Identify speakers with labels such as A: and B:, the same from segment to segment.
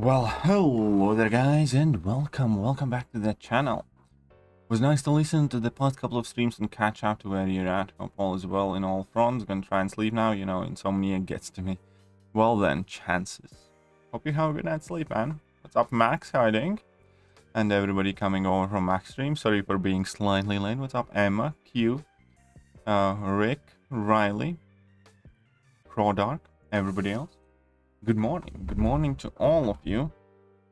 A: Well, hello there guys, and welcome back to the channel. It was nice to listen to the past couple of streams and catch up to where you're at. Hope all is well in all fronts. Gonna try and sleep now, you know, insomnia gets to me. Well then, chances. Hope you have a good night's sleep, man. What's up, Max? How are you doing? And everybody coming over from Max stream. Sorry for being slightly late. What's up, Emma, Q, Rick, Riley, Prodark, everybody else? Good morning to all of you.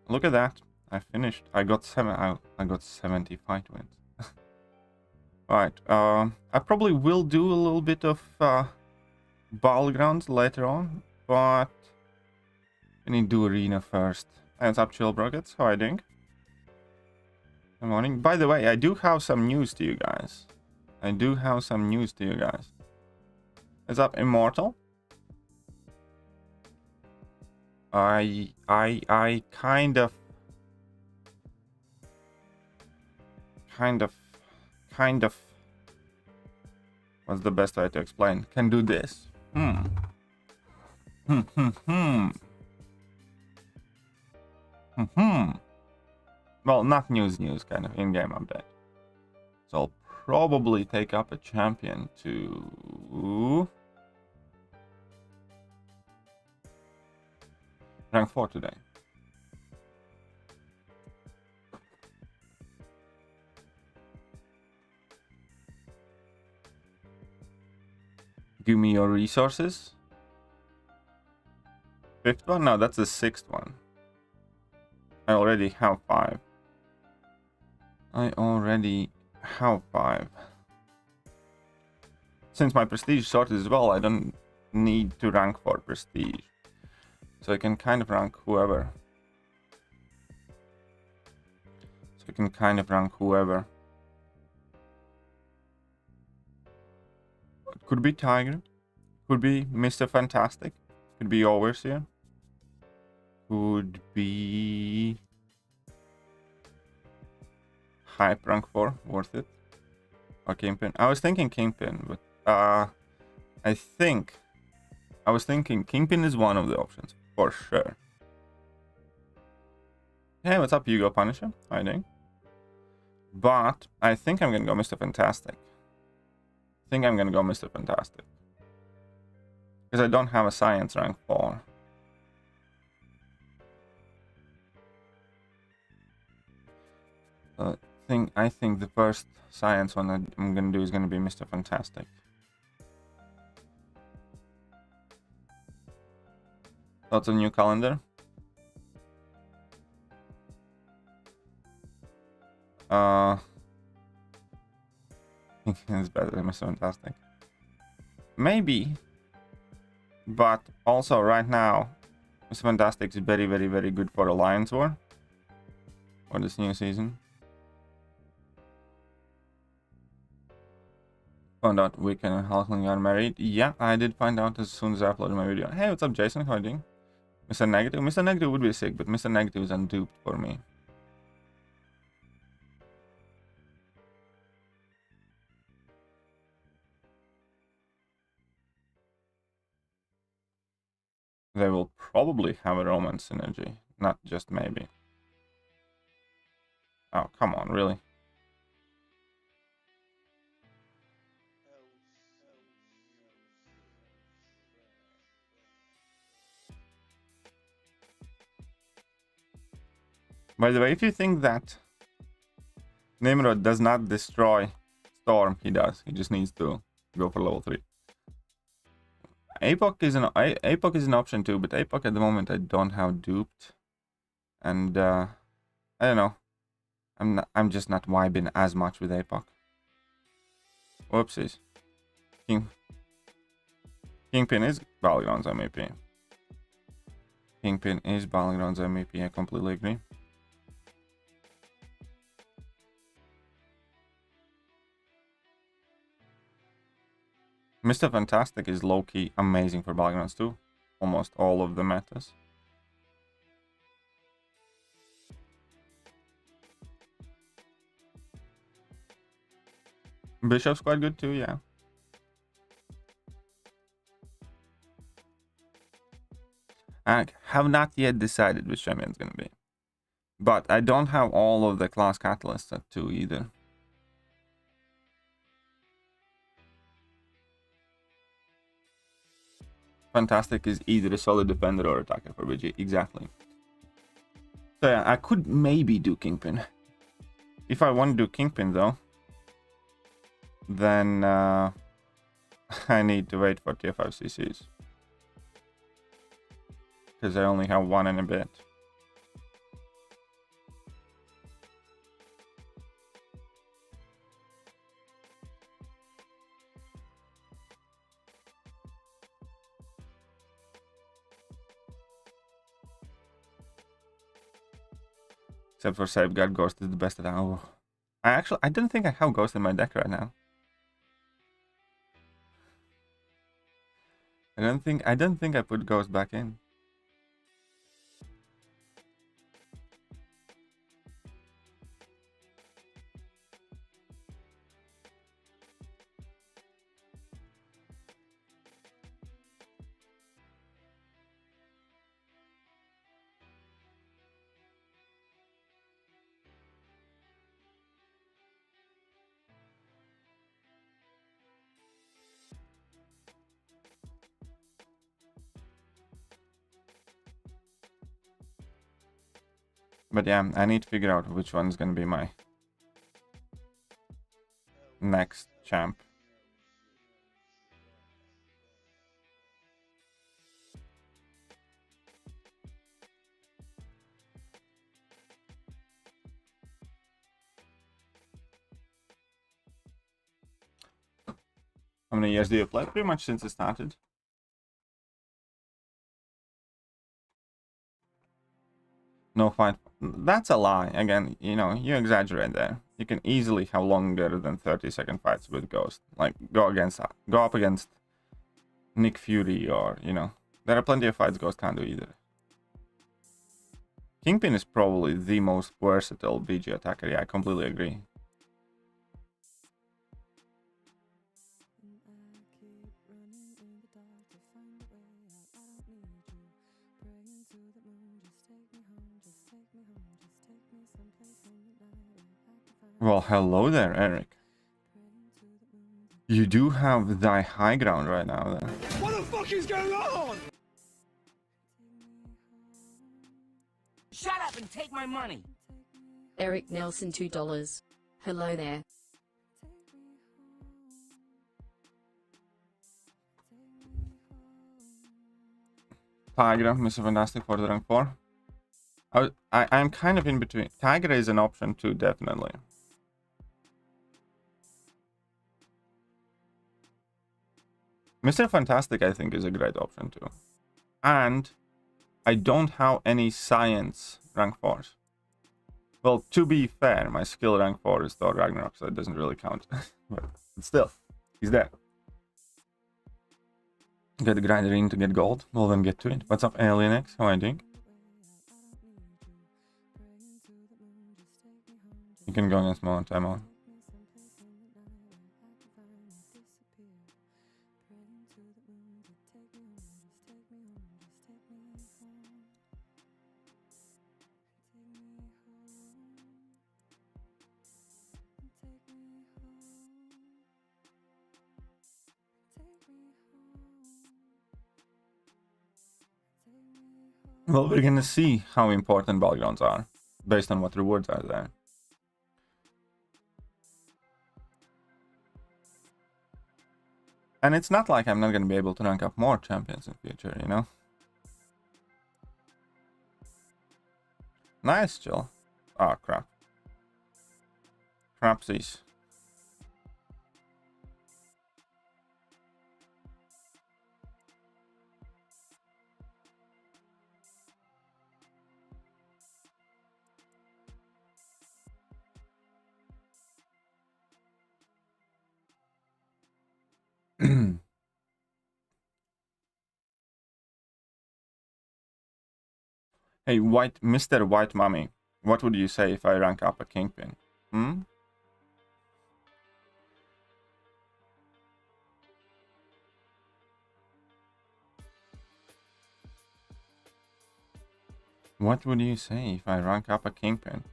A: Look at that, I finished. I got 75 wins. Right, I probably will do a little bit of Battlegrounds later on, but I need to do arena first. Hey, what's up, Chill Brockets? How are you doing? Good morning. By the way, I do have some news to you guys. What's up, Immortal? I kind of what's the best way to explain? Can do this. Well, not news, kind of in-game update. So I'll probably take up a champion to rank 4 today. Give me your resources. 5th one? No, that's the 6th one. I already have 5. Since my prestige sorted as well, I don't need to rank for prestige. So I can kind of rank whoever. It could be Tiger. Could be Mr. Fantastic. Could be Overseer. Could be Hype rank 4. Worth it. Or Kingpin. I was thinking Kingpin, but I was thinking Kingpin is one of the options. For sure. Hey, what's up, Hugo Punisher? How you doing? But I think I'm gonna go Mr. Fantastic. Because I don't have a science rank 4. I think the first science one that I'm gonna do is gonna be Mr. Fantastic. Thoughts on new calendar? It's better than Mr. Fantastic. Maybe. But also right now, Mr. Fantastic is very good for Alliance War. For this new season. Found out Weekend and Halkling are married. Yeah, I did find out as soon as I uploaded my video. Hey, what's up, Jason? How are you doing? Mr. Negative? Mr. Negative would be sick, but Mr. Negative is unduped for me. They will probably have a romance synergy, not just maybe. Oh, come on, really? By the way, if you think that Nimrod does not destroy Storm, he does. He just needs to go for level 3. APOC is an option too, but APOC at the moment I don't have duped. And I don't know. I'm just not vibing as much with APOC. Whoopsies. Kingpin is Battlegrounds MVP. I completely agree. Mr. Fantastic is low-key amazing for Battlegrounds too. Almost all of the metas. Bishop's quite good too, yeah. I have not yet decided which champion it's gonna be. But I don't have all of the class catalysts at 2 either. Fantastic is either a solid defender or attacker for BG. Exactly. So yeah, I could maybe do Kingpin. If I want to do Kingpin though, then I need to wait for tier 5 CCs. Because I only have 1 and a bit. Except for Safeguard, Ghost is the best at all. I don't think I have Ghost in my deck right now. I don't think I put Ghost back in. But yeah, I need to figure out which one's gonna be my next champ. How many years do you play? Pretty much since it started. No fight. That's a lie. Again, you know, you exaggerate there. You can easily have longer than 30-second fights with Ghost. Like, go up against Nick Fury or, you know. There are plenty of fights Ghost can't do either. Kingpin is probably the most versatile BG attacker. Yeah, I completely agree. Well, hello there, Eric. You do have the high ground right now, then.
B: What the fuck is going on?
C: Shut up and take my money.
D: Eric Nelson $2. Hello there.
A: Tigra, Mr. Fantastic for the rank 4. I'm kind of in between. Tigra is an option too, definitely. Mr. Fantastic, I think, is a great option too. And I don't have any science rank 4s. Well, to be fair, my skill rank 4 is Thor Ragnarok, so it doesn't really count. But still, he's there. Get the grinder in to get gold. We'll then get to it. What's up, Alien X? How are you doing? You can go against Mo on time on. Well, we're gonna see how important Battlegrounds are, based on what rewards are there. And it's not like I'm not gonna be able to rank up more champions in future, you know? Nice, Jill. Oh, crap. Crapsies. Hey, Mr. White Mummy, what would you say if I rank up a Kingpin? Hmm? What would you say if I rank up a Kingpin?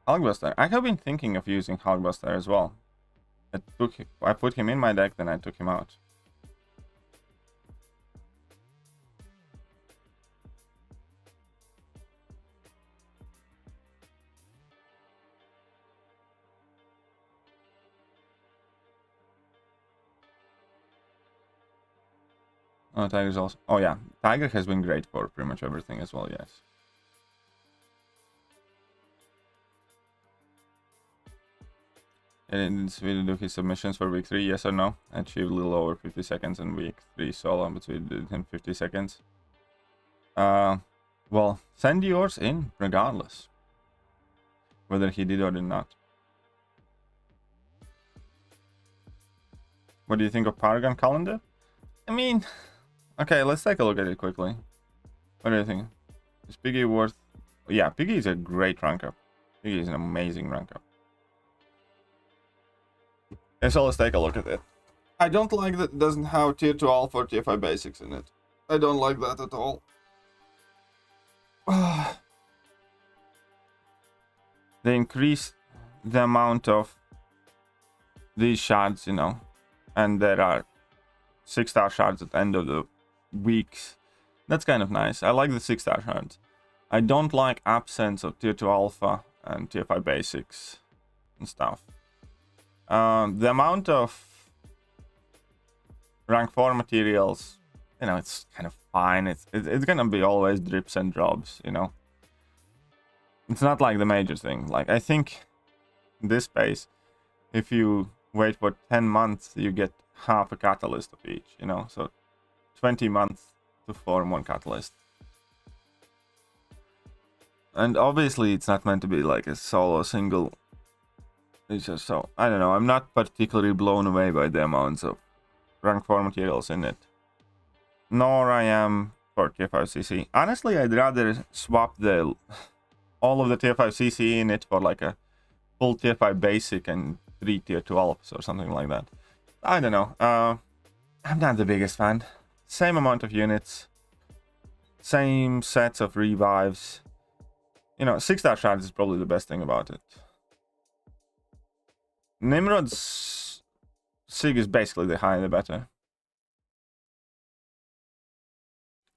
A: Hulkbuster. I have been thinking of using Hulkbuster as well. I put him in my deck, then I took him out. Oh, Tiger's also... Oh yeah, Tiger has been great for pretty much everything as well, yes. And did we do his submissions for week 3, yes or no? Achieved a little over 50 seconds in week 3 solo, but we did it in 50 seconds. Well, send yours in regardless. Whether he did or did not. What do you think of Paragon calendar? I mean... Okay, let's take a look at it quickly. What do you think? Is Piggy worth... Yeah, Piggy is a great rank up. Piggy is an amazing rank up. Okay, so let's take a look at it. I don't like that it doesn't have tier 2 alpha or tier 5 basics in it. I don't like that at all. They increase the amount of these shards, you know. And there are 6-star shards at the end of the weeks. That's kind of nice. I like the 6-star shards. I don't like absence of tier 2 alpha and tier 5 basics and stuff. The amount of rank 4 materials, you know, it's kind of fine. It's gonna be always drips and drops, you know. It's not like the major thing. Like, I think in this space, if you wait for 10 months, you get half a catalyst of each, you know. So 20 months to form one catalyst. And obviously it's not meant to be like a solo single. It's just so, I don't know, I'm not particularly blown away by the amounts of rank 4 materials in it. Nor I am for tier 5 CC. Honestly, I'd rather swap all of the tier 5 CC in it for like a full tier 5 basic and 3 tier 2 alps or something like that. I don't know. I'm not the biggest fan. Same amount of units. Same sets of revives. You know, 6-star shards is probably the best thing about it. Nimrod's Sig is basically the higher the better.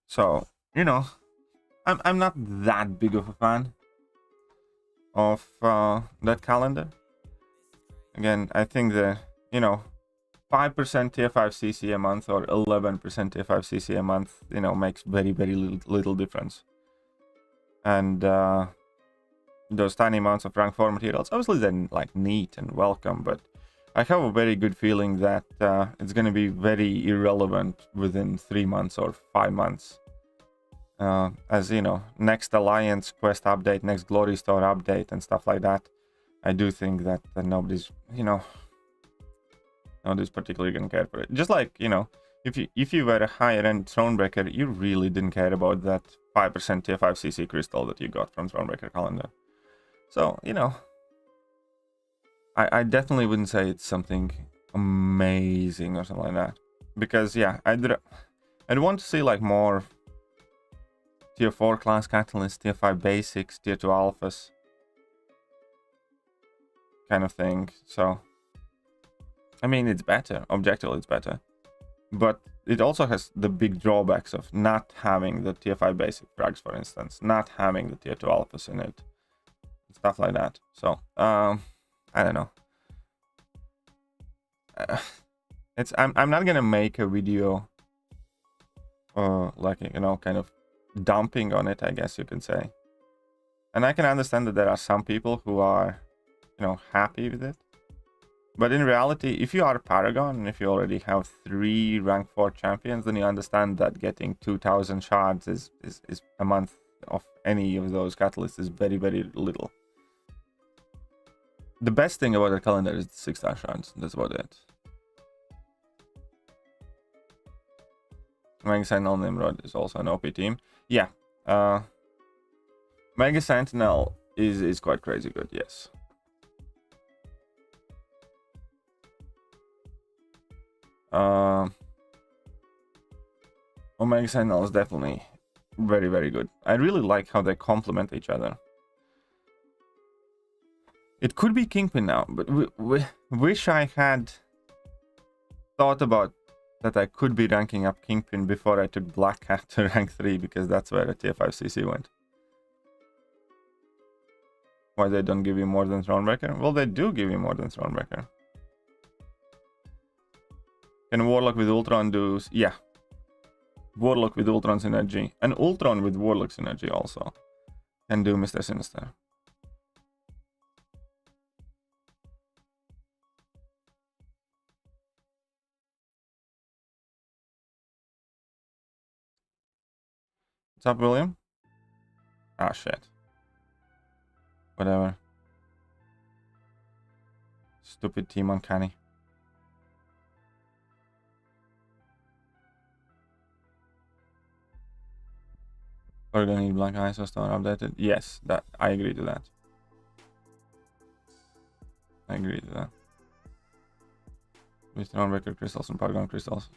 A: So, you know, I'm not that big of a fan of that calendar. Again, I think the, you know, 5% tier 5 CC a month or 11% tier 5 CC a month, you know, makes very, very little difference. And those tiny amounts of rank 4 materials, obviously they're like neat and welcome, but I have a very good feeling that it's going to be very irrelevant within 3 months or 5 months. As you know, next Alliance quest update, next Glory Store update and stuff like that, I do think that nobody's, you know, nobody's particularly gonna care for it. Just like, you know, if you were a higher end Thronebreaker, you really didn't care about that 5% tier 5 CC crystal that you got from Thronebreaker calendar. So, you know, I definitely wouldn't say it's something amazing or something like that. Because yeah, I'd want to see like more tier 4 class catalysts, tier 5 basics, tier 2 alphas kind of thing. So I mean, it's better. Objectively, it's better. But it also has the big drawbacks of not having the tier 5 basic frags, for instance. Not having the tier 2 alphas in it. Stuff like that. So, I don't know. I'm not gonna make a video like, you know, kind of dumping on it, I guess you can say. And I can understand that there are some people who are, you know, happy with it. But in reality, if you are Paragon, and if you already have 3 rank 4 champions, then you understand that getting 2,000 shards is a month of any of those catalysts is very, very little. The best thing about the calendar is the 6-star shards. That's about it. Mega Sentinel Nimrod is also an OP team. Yeah. Mega Sentinel is quite crazy good, yes. Omega Sentinel is definitely very, very good. I really like how they complement each other. It could be Kingpin now, but wish I had thought about that I could be ranking up Kingpin before I took Black Cat to rank 3, because that's where the tier 5 CC went. Why they don't give you more than Thronebreaker? Well, they do give you more than Thronebreaker. Can Warlock with Ultron do... Yeah. Warlock with Ultron synergy. And Ultron with Warlock synergy also can do Mr. Sinister. What's up, William? Ah, shit. Whatever. Stupid Team Uncanny. Are we gonna need Black ISO Stone updated? Yes, that I agree to that. I agree to that. With Thronebreaker crystals and Paragon crystals.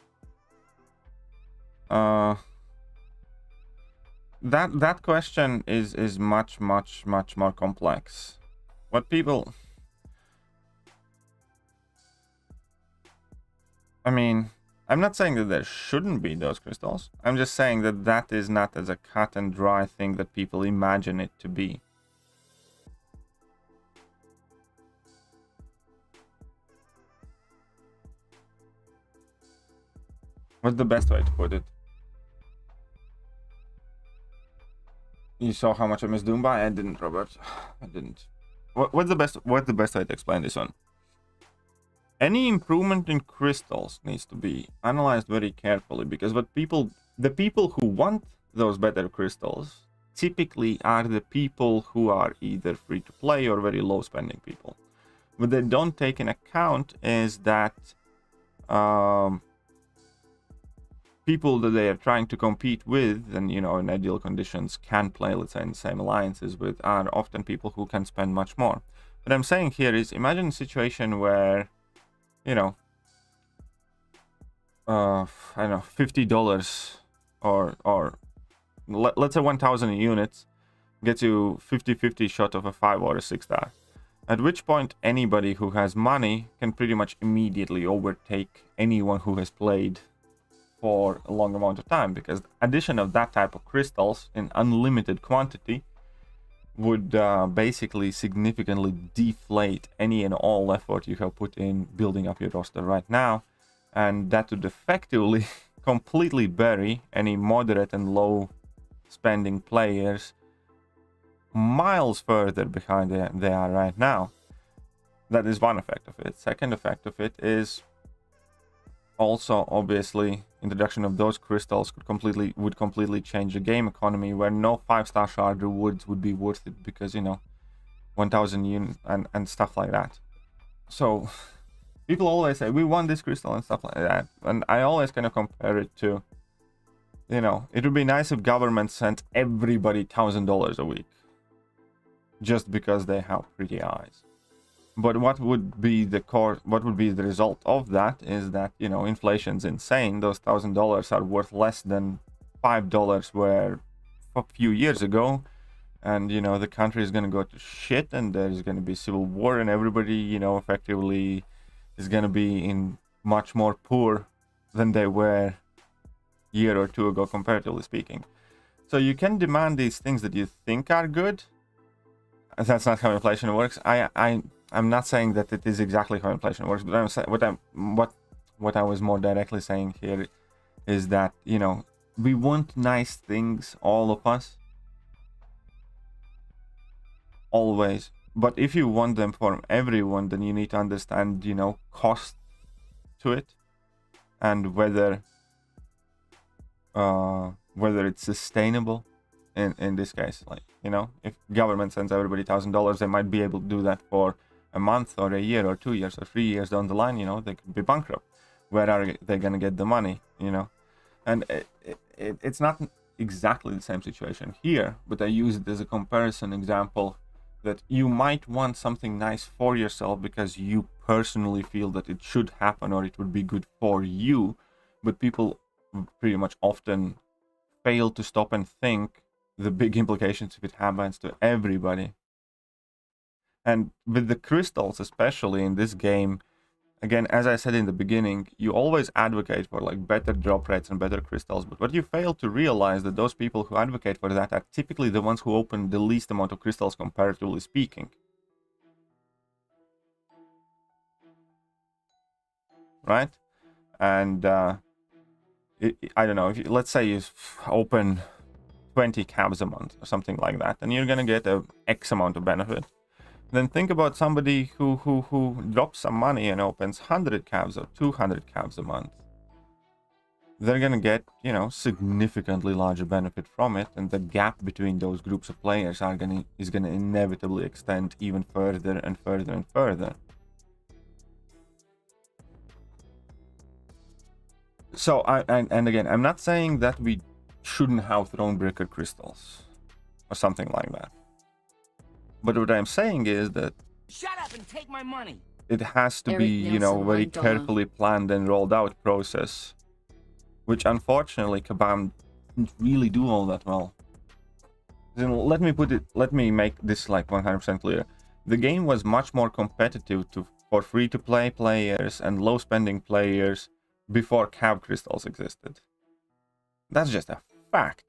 A: That question is much more complex. What people... I mean, I'm not saying that there shouldn't be those crystals. I'm just saying that that is not as a cut and dry thing that people imagine it to be. What's the best way to put it? You saw how much I missed Doomba? I didn't, Robert. I didn't. What's the best way to explain this one? Any improvement in crystals needs to be analyzed very carefully, because the people who want those better crystals typically are the people who are either free to play or very low spending people. What they don't take in account is that people that they are trying to compete with, and in ideal conditions can play, let's say, in the same alliances with, are often people who can spend much more. What I'm saying here is, imagine a situation where I don't know, $50 or let's say 1,000 units gets you 50-50 shot of a 5 or a 6 star. At which point anybody who has money can pretty much immediately overtake anyone who has played for a long amount of time, because addition of that type of crystals in unlimited quantity would basically significantly deflate any and all effort you have put in building up your roster right now, and that would effectively completely bury any moderate and low spending players miles further behind they are right now. That is one effect of it. Second effect of it is also, obviously, introduction of those crystals would completely change the game economy, where no 5-star shard rewards would be worth it, because 1,000 units and stuff like that. So people always say we want this crystal and stuff like that, and I always kind of compare it to, it would be nice if government sent everybody $1,000 a week just because they have pretty eyes. But what would be the result of that is that, inflation's insane. Those $1,000 are worth less than $5 were a few years ago. And, the country is going to go to shit, and there's going to be civil war, and everybody, effectively is going to be in much more poor than they were a year or two ago, comparatively speaking. So you can demand these things that you think are good. That's not how inflation works. I'm not saying that it is exactly how inflation works, but I'm saying what I was more directly saying here is that we want nice things, all of us, always. But if you want them for everyone, then you need to understand cost to it, and whether it's sustainable. In this case, like if government sends everybody $1,000, they might be able to do that for a month or a year or 2 years or 3 years down the line. They could be bankrupt. Where are they gonna get the money? And it's not exactly the same situation here, but I use it as a comparison example that you might want something nice for yourself because you personally feel that it should happen or it would be good for you, but people pretty much often fail to stop and think the big implications if it happens to everybody. And with the crystals, especially in this game, again, as I said in the beginning, you always advocate for like better drop rates and better crystals, but what you fail to realize that those people who advocate for that are typically the ones who open the least amount of crystals, comparatively speaking. Right? And I don't know, if you, let's say you open 20 cabs a month or something like that, and you're gonna get a X amount of benefit. Then think about somebody who drops some money and opens 100 cabs or 200 cabs a month. They're gonna get, you know, significantly larger benefit from it, and the gap between those groups of players is gonna inevitably extend even further and further and further. So and again, I'm not saying that we shouldn't have Thronebreaker crystals or something like that. But what I'm saying is that
C: Shut up and take my money.
A: it has to
D: Eric
A: be, you know,
D: Nelson,
A: very
D: $1.
A: carefully planned and rolled out process, which unfortunately Kabam didn't really do all that well. Then let me make this like 100% clear. The game was much more competitive for free-to-play players and low-spending players before cab crystals existed. That's just a fact.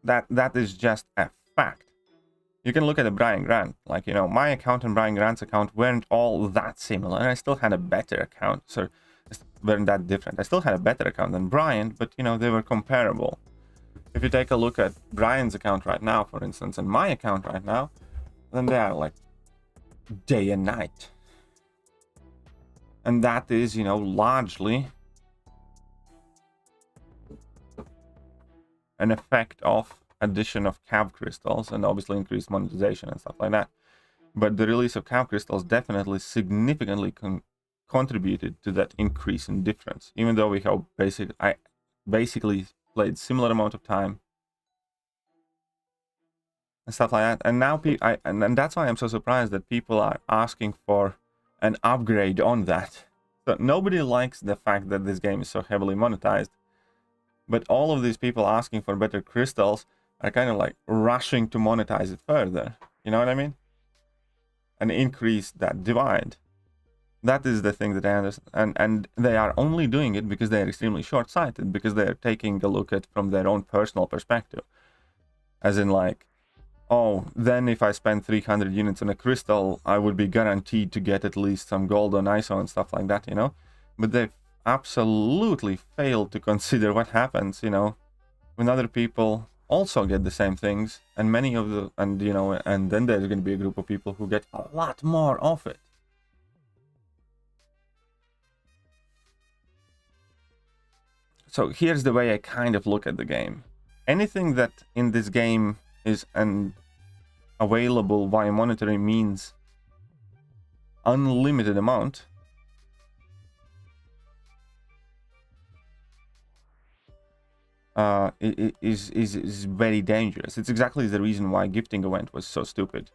A: That is just a fact. You can look at the Brian Grant. Like, you know, my account and Brian Grant's account weren't all that similar. I still had a better account, so weren't that different. I still had a better account than Brian, but, you know, they were comparable. If you take a look at Brian's account right now, for instance, and my account right now, then they are like day and night. And that is, you know, largely an effect of addition of cab crystals and obviously increased monetization and stuff like that. But the release of cab crystals definitely significantly contributed to that increase in difference, even though we have basically played similar amount of time and stuff like that. And now and that's why I'm so surprised that people are asking for an upgrade on that. So nobody likes the fact that this game is so heavily monetized, but all of these people asking for better crystals are kind of like rushing to monetize it further. You know what I mean? And increase that divide. That is the thing that I understand. And they are only doing it because they are extremely short-sighted, because they are taking a look at from their own personal perspective. As in like, oh, then if I spend 300 units on a crystal, I would be guaranteed to get at least some gold on ISO and stuff like that, you know? But they've absolutely failed to consider what happens, you know, when other people also get the same things, and many of the, and you know, and then there's going to be a group of people who get a lot more of it. So here's the way I kind of look at the game. Anything that in this game is available via monetary means unlimited amount is very dangerous. It's exactly the reason why gifting event was so stupid.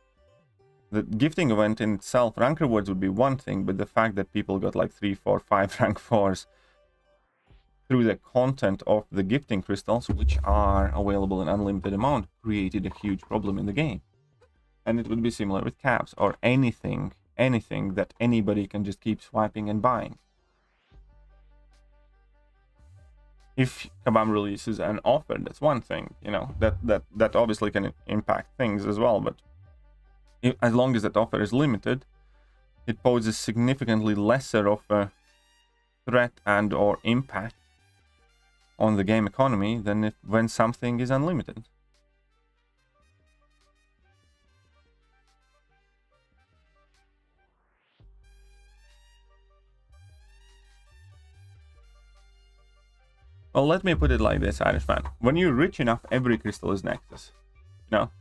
A: The gifting event in itself, rank rewards would be one thing, but the fact that people got like 3, 4, 5 rank 4s through the content of the gifting crystals, which are available in unlimited amount, created a huge problem in the game. And it would be similar with caps or anything that anybody can just keep swiping and buying. If Kabam releases an offer, that's one thing, you know, that obviously can impact things as well, but as long as that offer is limited, it poses significantly lesser of a threat and or impact on the game economy than when something is unlimited. Well, let me put it like this, Irishman. When you're rich enough, every crystal is Nexus. You know?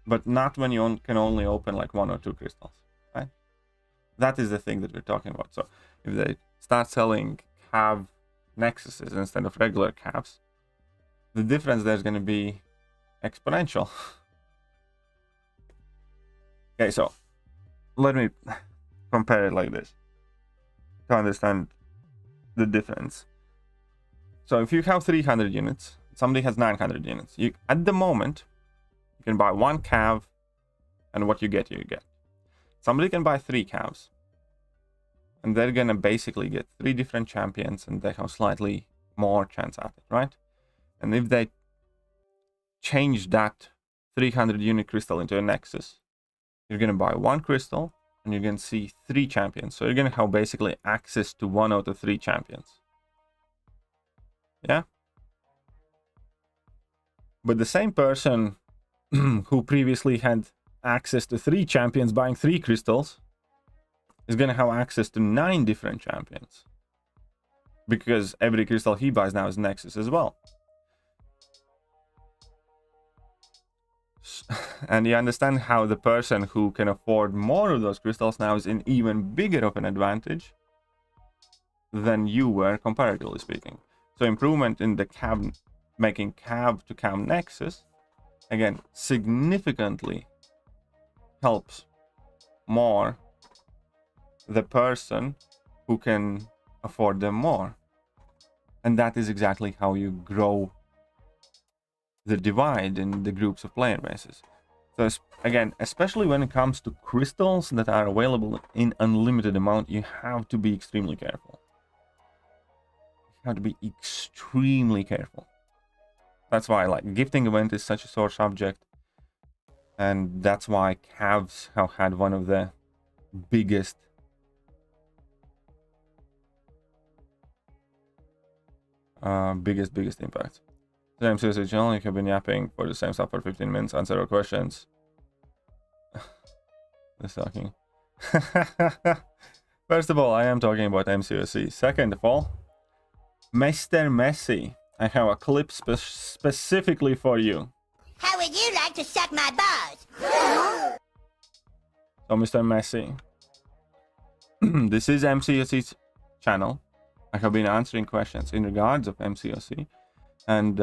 A: But not when you can only open like 1 or 2 crystals, right? That is the thing that we're talking about. So if they start selling cab Nexuses instead of regular cabs, the difference there is going to be exponential. Okay, so let me compare it like this to understand the difference. So if you have 300 units, somebody has 900 units. At the moment, you can buy 1 cav, and what you get. Somebody can buy 3 cavs, and they're gonna basically get 3 different champions, and they have slightly more chance at it, right? And if they change that 300 unit crystal into a nexus, you're gonna buy 1 crystal, and you're gonna see 3 champions. So you're gonna have basically access to 1 out of 3 champions. Yeah? But the same person who previously had access to 3 champions buying 3 crystals is going to have access to 9 different champions, because every crystal he buys now is Nexus as well. And you understand how the person who can afford more of those crystals now is in even bigger of an advantage than you were, comparatively speaking. So improvement in the cav, making cav to cav nexus, again, significantly helps more the person who can afford them more. And that is exactly how you grow the divide in the groups of player bases. So again, especially when it comes to crystals that are available in unlimited amount, you have to be extremely careful. You have to be extremely careful. That's why, like, gifting event is such a sore subject, and that's why calves have had one of the biggest biggest impacts. The MCOC channel, you have been yapping for the same stuff for 15 minutes, answer our questions. This talking. First of all, I am talking about MCOC. Second of all, Mr. Messi, I have a clip specifically for you.
E: How would you like to suck my balls?
A: So, Mr. Messi, this is MCOC's channel. I have been answering questions in regards of MCOC and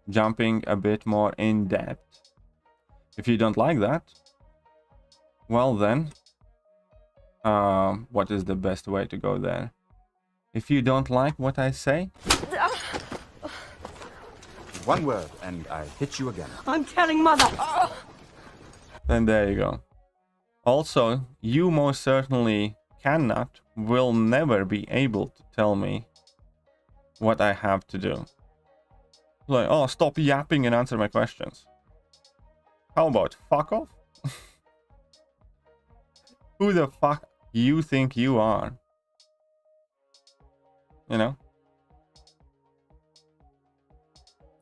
A: jumping a bit more in depth. If you don't like that, well then, what is the best way to go there? If you don't like what I say,
F: one word and I hit you again.
C: I'm telling Mother.
A: then there you go. Also, you most certainly cannot, will never be able to tell me what I have to do. Like, oh, stop yapping and answer my questions. How about fuck off? Who the fuck you think you are? You know?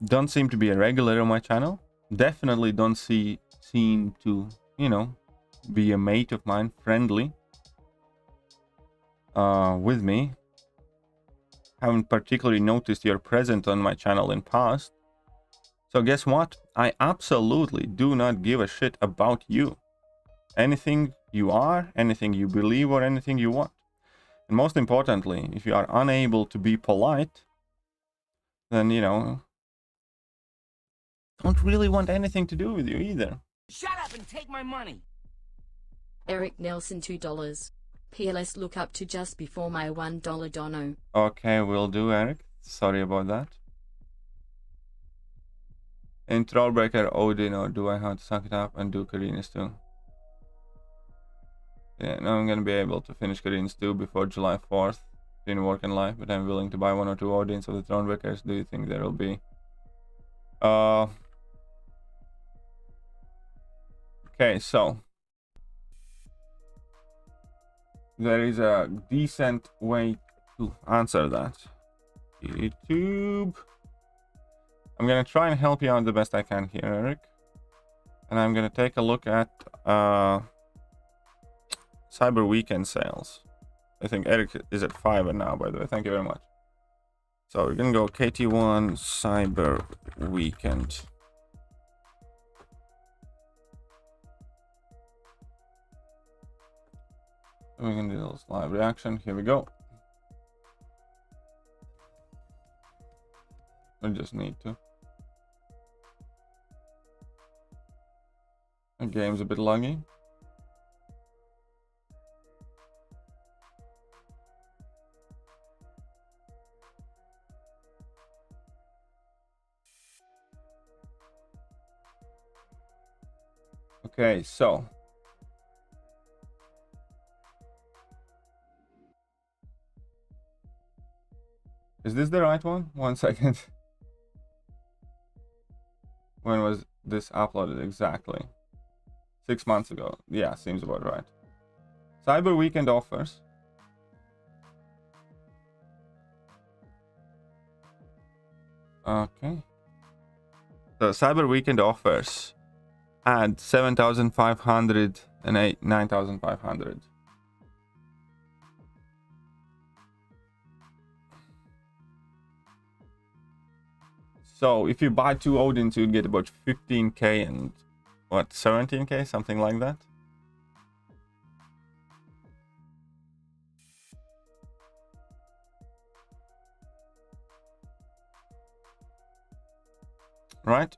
A: Don't seem to be a regular on my channel. Definitely don't seem to, you know, be a mate of mine, friendly with me. Haven't particularly noticed your presence on my channel in past. So guess what? I absolutely do not give a shit about you. Anything you are, anything you believe, or anything you want. And most importantly, if you are unable to be polite, then, you know, don't really want anything to do with you either.
C: Shut up and take my money.
D: Eric Nelson $2. PLS look up to just before my $1 dono.
A: Okay, will do, Eric. Sorry about that. In Trollbreaker, Odin, or do I have to suck it up and do Karina's too? Yeah, no, I'm gonna be able to finish Karina's too before July 4th in work and life, but I'm willing to buy 1 or 2 Odins of the Thronebreakers. Do you think there will be? Okay, so there is a decent way to answer that. YouTube. I'm gonna try and help you out the best I can here, Eric. And I'm gonna take a look at Cyber Weekend sales. I think Eric is at 5 now, by the way. Thank you very much. So we're gonna go KT1 Cyber Weekend. We're gonna do this live reaction. Here we go. I just need to. The game's a bit laggy. Okay, so is this the right one? 1 second. When was this uploaded exactly? 6 months ago. Yeah, seems about right. Cyber Weekend offers. Okay. So Cyber Weekend offers had 7,500 and 9,500. So if you buy 2 Odins, you'd get about 15k and what, 17k, something like that. Right?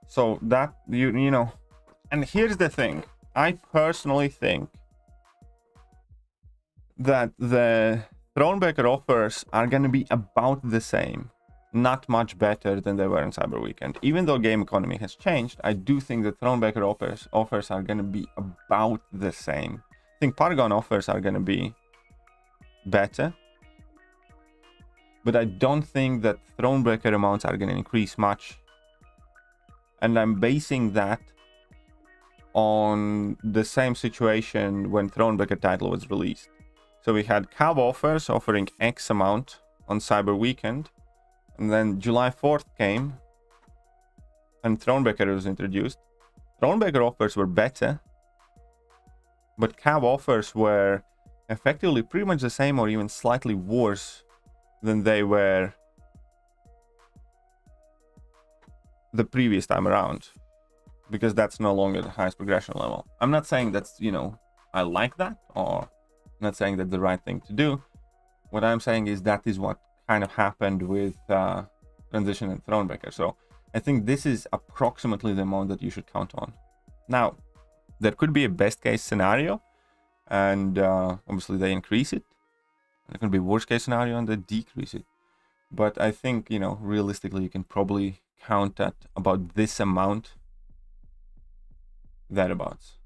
A: So that you know, and here's the thing. I personally think that the Thronebreaker offers are going to be about the same, not much better than they were in Cyber Weekend. Even though game economy has changed, I do think the Thronebreaker offers are going to be about the same. I think Paragon offers are going to be better, but I don't think that Thronebreaker amounts are going to increase much. And I'm basing that on the same situation when Thronebreaker title was released. So we had Cab offers offering X amount on Cyber Weekend, and then July 4th came and Thronebreaker was introduced. Thronebreaker offers were better, but Cab offers were effectively pretty much the same or even slightly worse than they were the previous time around, because that's no longer the highest progression level. I'm not saying that's, you know, I like that, or I'm not saying that's the right thing to do. What I'm saying is that is what kind of happened with Transition and Thronebreaker. So I think this is approximately the amount that you should count on. Now, there could be a best case scenario, and obviously they increase it. There could be worst case scenario and they decrease it. But I think, you know, realistically, you can probably count at about this amount, thereabouts,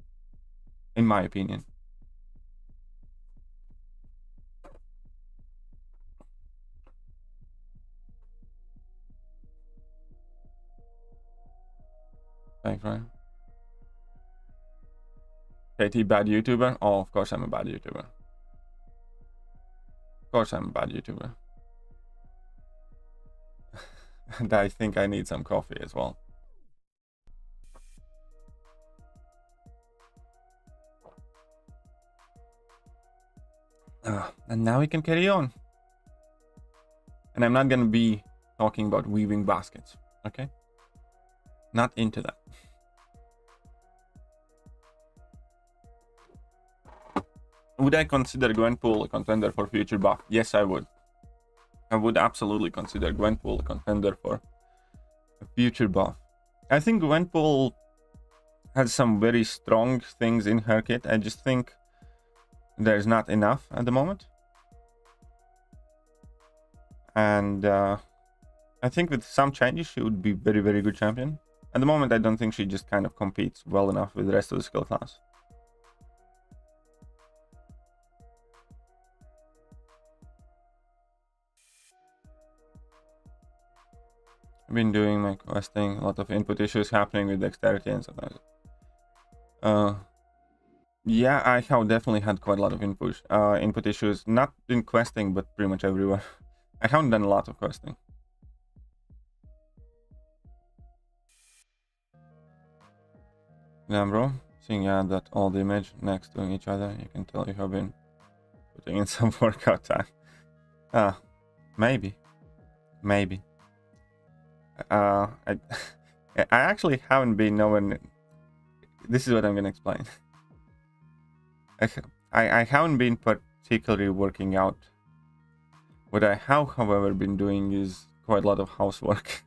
A: in my opinion. Thanks, Ryan. KT, bad YouTuber? Oh, of course I'm a bad YouTuber. Of course I'm a bad YouTuber. And I think I need some coffee as well. And now we can carry on. And I'm not going to be talking about weaving baskets, okay? Not into that. Would I consider Gwenpool a contender for future buff? Yes, I would. I would absolutely consider Gwenpool a contender for a future buff. I think Gwenpool has some very strong things in her kit. I just think there's not enough at the moment. And I think with some changes, she would be very, very good champion. At the moment, I don't think she just kind of competes well enough with the rest of the skill class. I've been doing my questing, a lot of input issues happening with dexterity and sometimes. Yeah, I have definitely had quite a lot of input issues, not in questing, but pretty much everywhere. I haven't done a lot of questing. Yeah, bro. Seeing that all the image next to each other, you can tell you have been putting in some workout time. Maybe. I actually haven't been knowing. This is what I'm gonna explain. I haven't been particularly working out What I have, however, been doing is quite a lot of housework,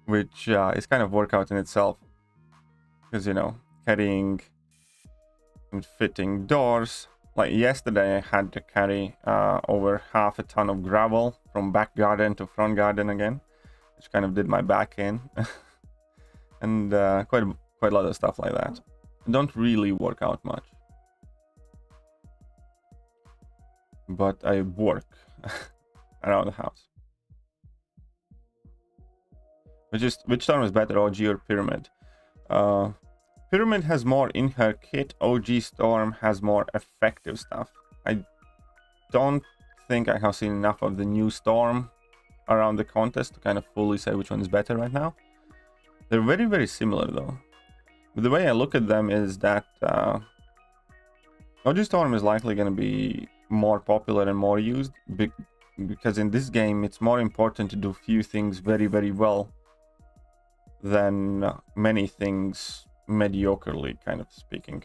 A: which is kind of workout in itself. Because, you know, carrying and fitting doors. Like yesterday, I had to carry over half a ton of gravel from back garden to front garden again, which kind of did my back in. And quite a lot of stuff like that. I don't really work out much, but I work around the house. Which storm is better, OG or Pyramid? Pyramid has more in her kit. OG Storm has more effective stuff. I don't think I have seen enough of the new Storm around the contest to kind of fully say which one is better right now. They're very, very similar though. But the way I look at them is that OG Storm is likely going to be more popular and more used because in this game it's more important to do few things very, very well than many things mediocrely, kind of speaking.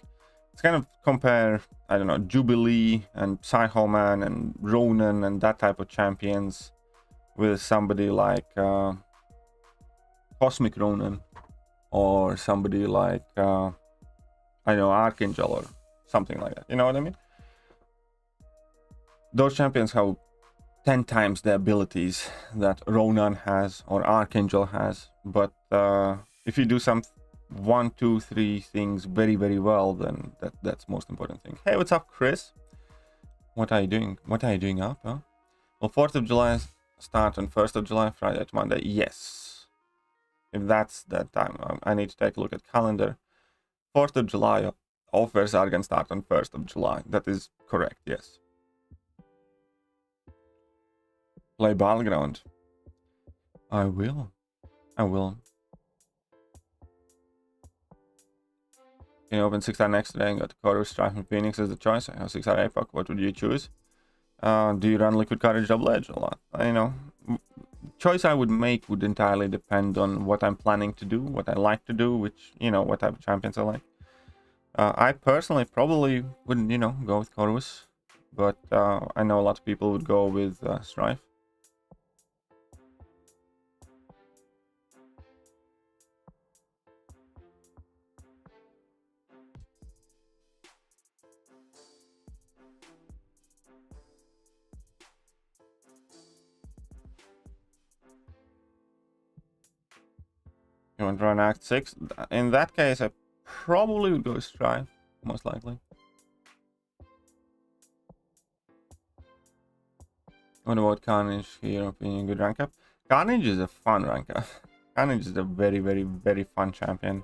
A: It's kind of compare, I don't know, Jubilee and Psychoman and Ronan and that type of champions with somebody like Cosmic Ronan or somebody like I know, Archangel or something like that. You know what I mean? Those champions have 10 times the abilities that Ronan has or Archangel has, but if you do some 1, 2, 3 things very, very well, then that's most important thing. Hey, what's up, Chris? What are you doing? What are you doing up, huh? Well, 4th of July start on 1st of July, Friday to Monday. Yes. If that's that time, I need to take a look at calendar. 4th of July, offers are going to start on 1st of July. That is correct, yes. Play Battleground. I will. I will. Can you open 6-star next today and got Chorus, Strife, and Phoenix as the choice? I have 6-star APOC. What would you choose? Do you run Liquid Courage Double Edge a lot? You know, choice I would make would entirely depend on what I'm planning to do, what I like to do, which, you know, what type of champions I like. I personally probably wouldn't, you know, go with Chorus, but I know a lot of people would go with Strife. You want to run Act 6? In that case, I probably would go Strife, most likely. What about Carnage here? Opinion, good rank up? Carnage is a fun rank up. Carnage is a very, very, very fun champion.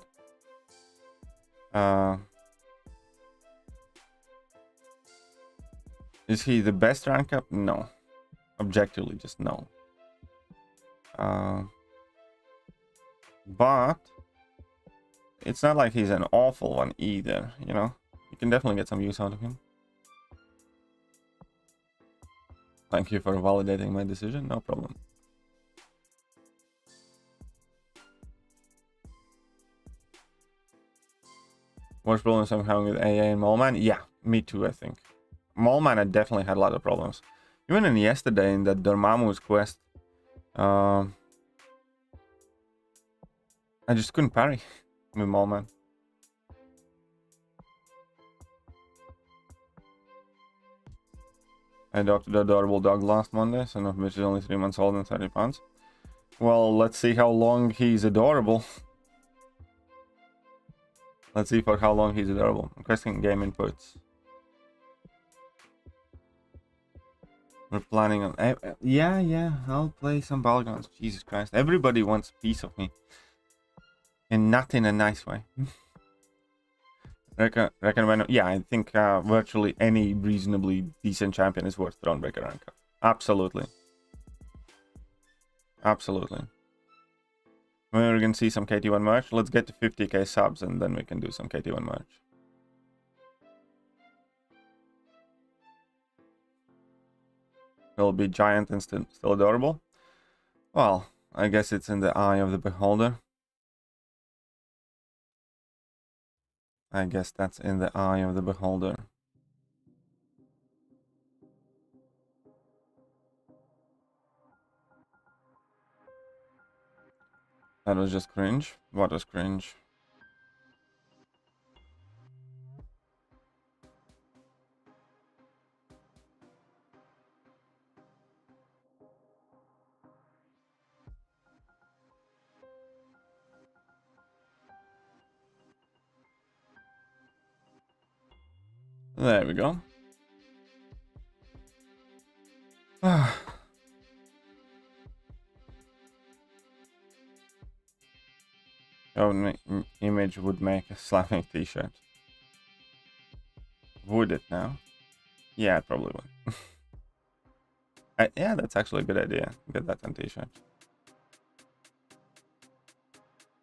A: Is he the best rank up? No. Objectively, just no. But it's not like he's an awful one either, you know? You can definitely get some use out of him. Thank you for validating my decision, no problem. Worst problems I'm having with AA and Mallman? Yeah, me too, I think. Mallman, I definitely had a lot of problems. Even in yesterday, in that Dormammu's quest, I just couldn't parry with Mallman. I adopted the adorable dog last Monday, son of which is only 3 months old and 30 pounds. Well, let's see how long he's adorable. Let's see for how long he's adorable. Requesting game inputs. We're planning on... Yeah, I'll play some Battlegrounds. Jesus Christ. Everybody wants a piece of me. And not in a nice way. Recommend, yeah, I think virtually any reasonably decent champion is worth Thronebreaker rank up. Absolutely. Absolutely. When we're going to see some KT1 merch, let's get to 50k subs and then we can do some KT1 merch. Will be giant and still adorable? Well, I guess it's in the eye of the beholder. I guess that's in the eye of the beholder. That was just cringe. What was cringe? There we go. Oh, image would make a slapping t-shirt. Would it now? Yeah, it probably would. Yeah, that's actually a good idea. Get that on t-shirt.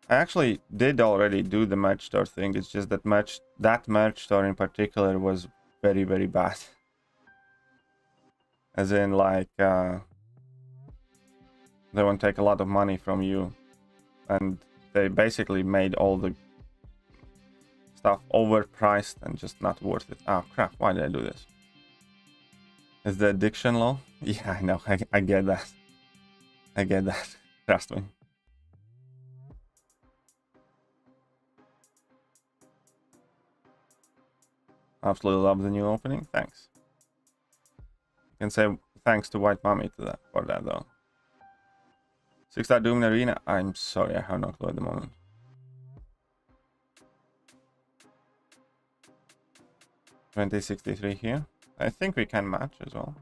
A: I actually did already do the merch store thing. It's just that merch store in particular was very, very bad. As in, like, they won't take a lot of money from you, and they basically made all the stuff overpriced and just not worth it. Oh crap, why did I do this? Is the addiction low? Yeah, I know, I get that. I get that, trust me. Absolutely love the new opening, thanks. You can say thanks to White Mommy for that though. 6-star Doom in Arena, I'm sorry, I have no clue at the moment. $20.63 here. I think we can match as well.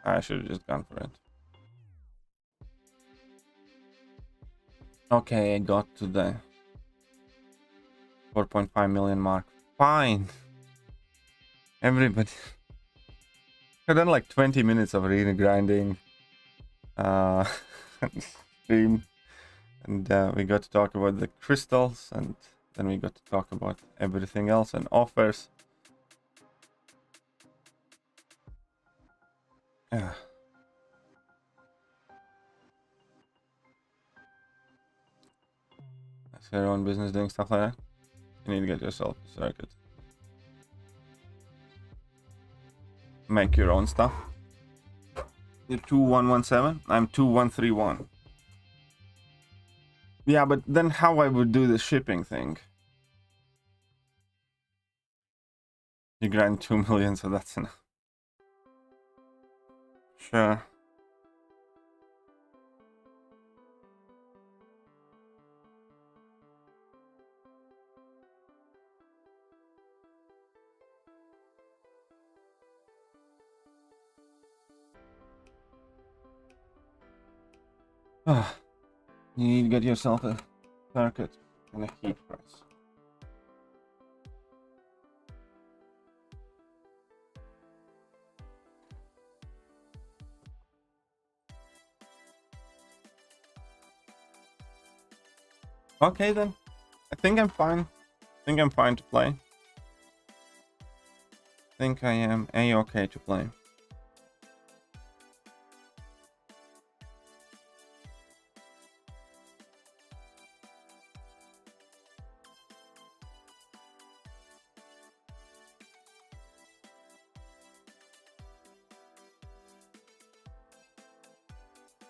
A: I should have just gone for it. Okay, I got to the 4.5 million mark. Fine. Everybody. I've done like 20 minutes of arena grinding. Stream. And we got to talk about the crystals, and then we got to talk about everything else and offers. Yeah. That's your own business doing stuff like that. You need to get yourself a circuit. Make your own stuff. You're 2117. I'm 2131. Yeah, but then how I would do the shipping thing? You grind 2 million, so that's enough. Sure. You need to get yourself a circuit and a heat press. Okay then. I think I'm fine. I think I'm fine to play. I think I am A-okay to play.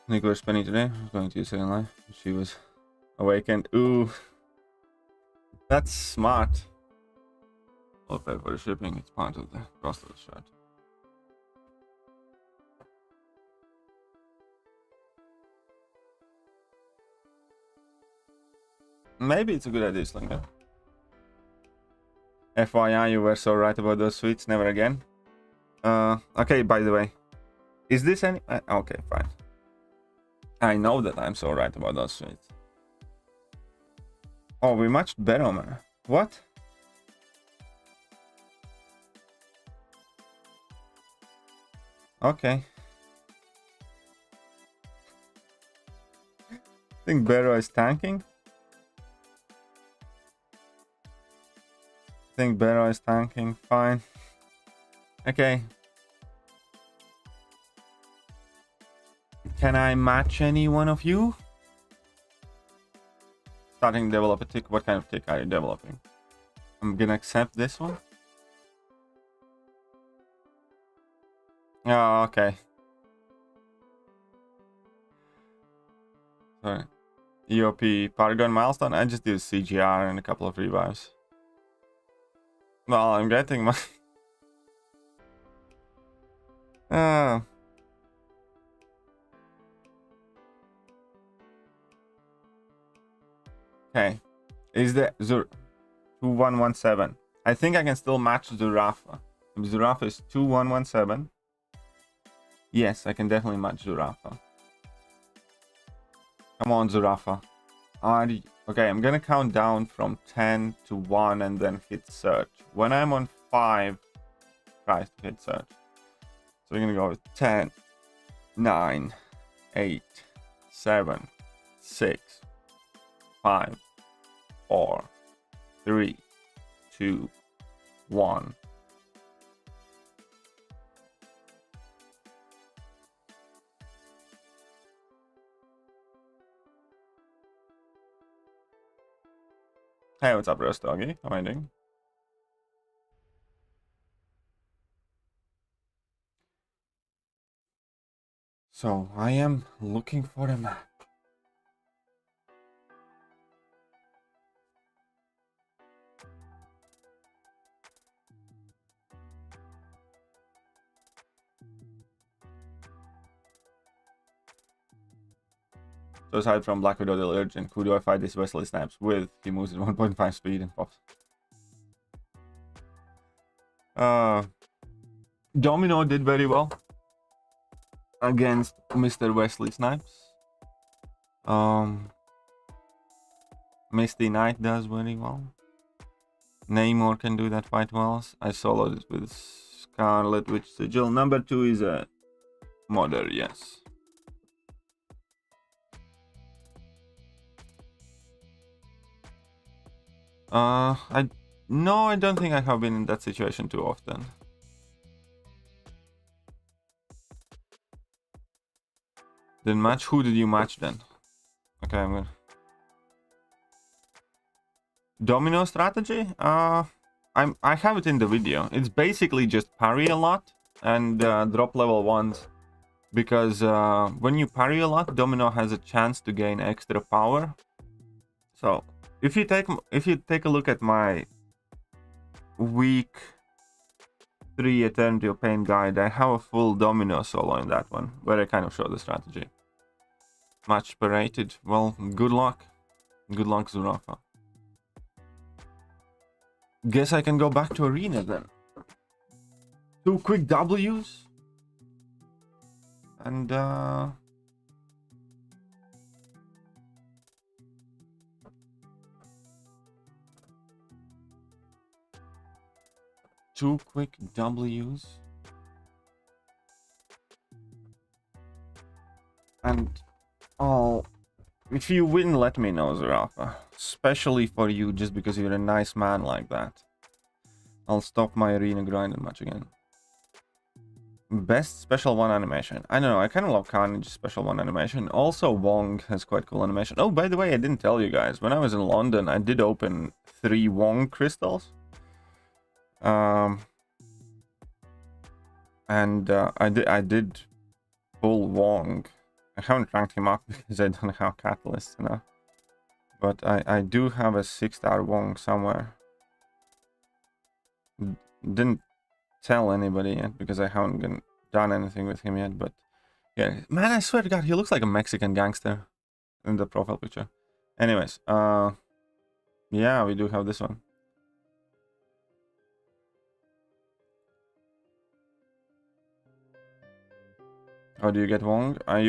A: Nicola spending today. I was going to Second Life. She was awakened. Ooh. That's smart. I'll pay for the shipping. It's part of the cost of the shirt. Maybe it's a good idea, Slinger. FYI, you were so right about those sweets. Never again. Okay, by the way. Is this any... okay, fine. I know that I'm so right about those sweets. Oh, we matched better, man. What? Okay. I think Barrow is tanking. I think Barrow is tanking. Fine. Okay. Can I match any one of you? Starting to develop a tick. What kind of tick are you developing? I'm gonna accept this one. Oh, okay. Sorry. EOP Paragon milestone. I just did CGR and a couple of revives. Well, I'm getting my... Okay. Is the 2117? I think I can still match Zurafa. If Zurafa is 2117. Yes, I can definitely match Zurafa. Come on, Zurafa. Okay, I'm gonna count down from 10 to 1 and then hit search. When I'm on 5, try to hit search. So we're gonna go with 10, 9, 8, 7, 6, 5, 4, 3, 2, 1. Hey, what's up, Roast Doggy? How are you doing? So, I am looking for a map. So aside from Black Widow the Legend, who do I fight this Wesley Snipes with? He moves at 1.5 speed and pops. Domino did very well against Mr. Wesley Snipes. Misty Knight does very well. Namor can do that quite well. I soloed it with Scarlet Witch Sigil. Number 2 is a modder, yes. I don't think I have been in that situation too often. Then match? Who did you match then? Okay, I'm gonna... Domino strategy? I have it in the video. It's basically just parry a lot and drop level 1s. Because when you parry a lot, Domino has a chance to gain extra power. So if you take a look at my week 3 Eternity of Pain guide, I have a full Domino solo in that one, where I kind of show the strategy. Match paraded. Well, good luck. Good luck, Zurafa. Guess I can go back to Arena then. 2 quick W's. And 2 quick W's. And if you win, let me know, Zerafa. Especially for you, just because you're a nice man like that. I'll stop my arena grind and match again. Best special 1 animation. I don't know, I kind of love Carnage special 1 animation. Also, Wong has quite cool animation. Oh, by the way, I didn't tell you guys. When I was in London, I did open 3 Wong crystals. And I did pull Wong. I haven't ranked him up because I don't have catalysts enough. But I do have a 6-star Wong somewhere. Didn't tell anybody yet because I haven't done anything with him yet. But yeah, man, I swear to God, he looks like a Mexican gangster in the profile picture. Anyways, yeah, we do have this one. How do you get Wong? I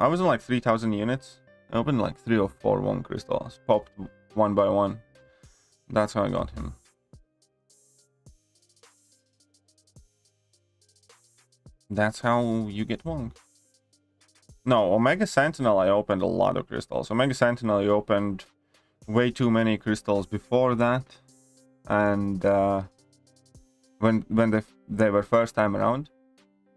A: was in like 3,000 units. I opened like 3 or 4 Wong crystals, popped 1 by 1. That's how I got him. That's how you get Wong. No, Omega Sentinel, I opened a lot of crystals. Omega Sentinel, I opened way too many crystals before that. And when they were first time around.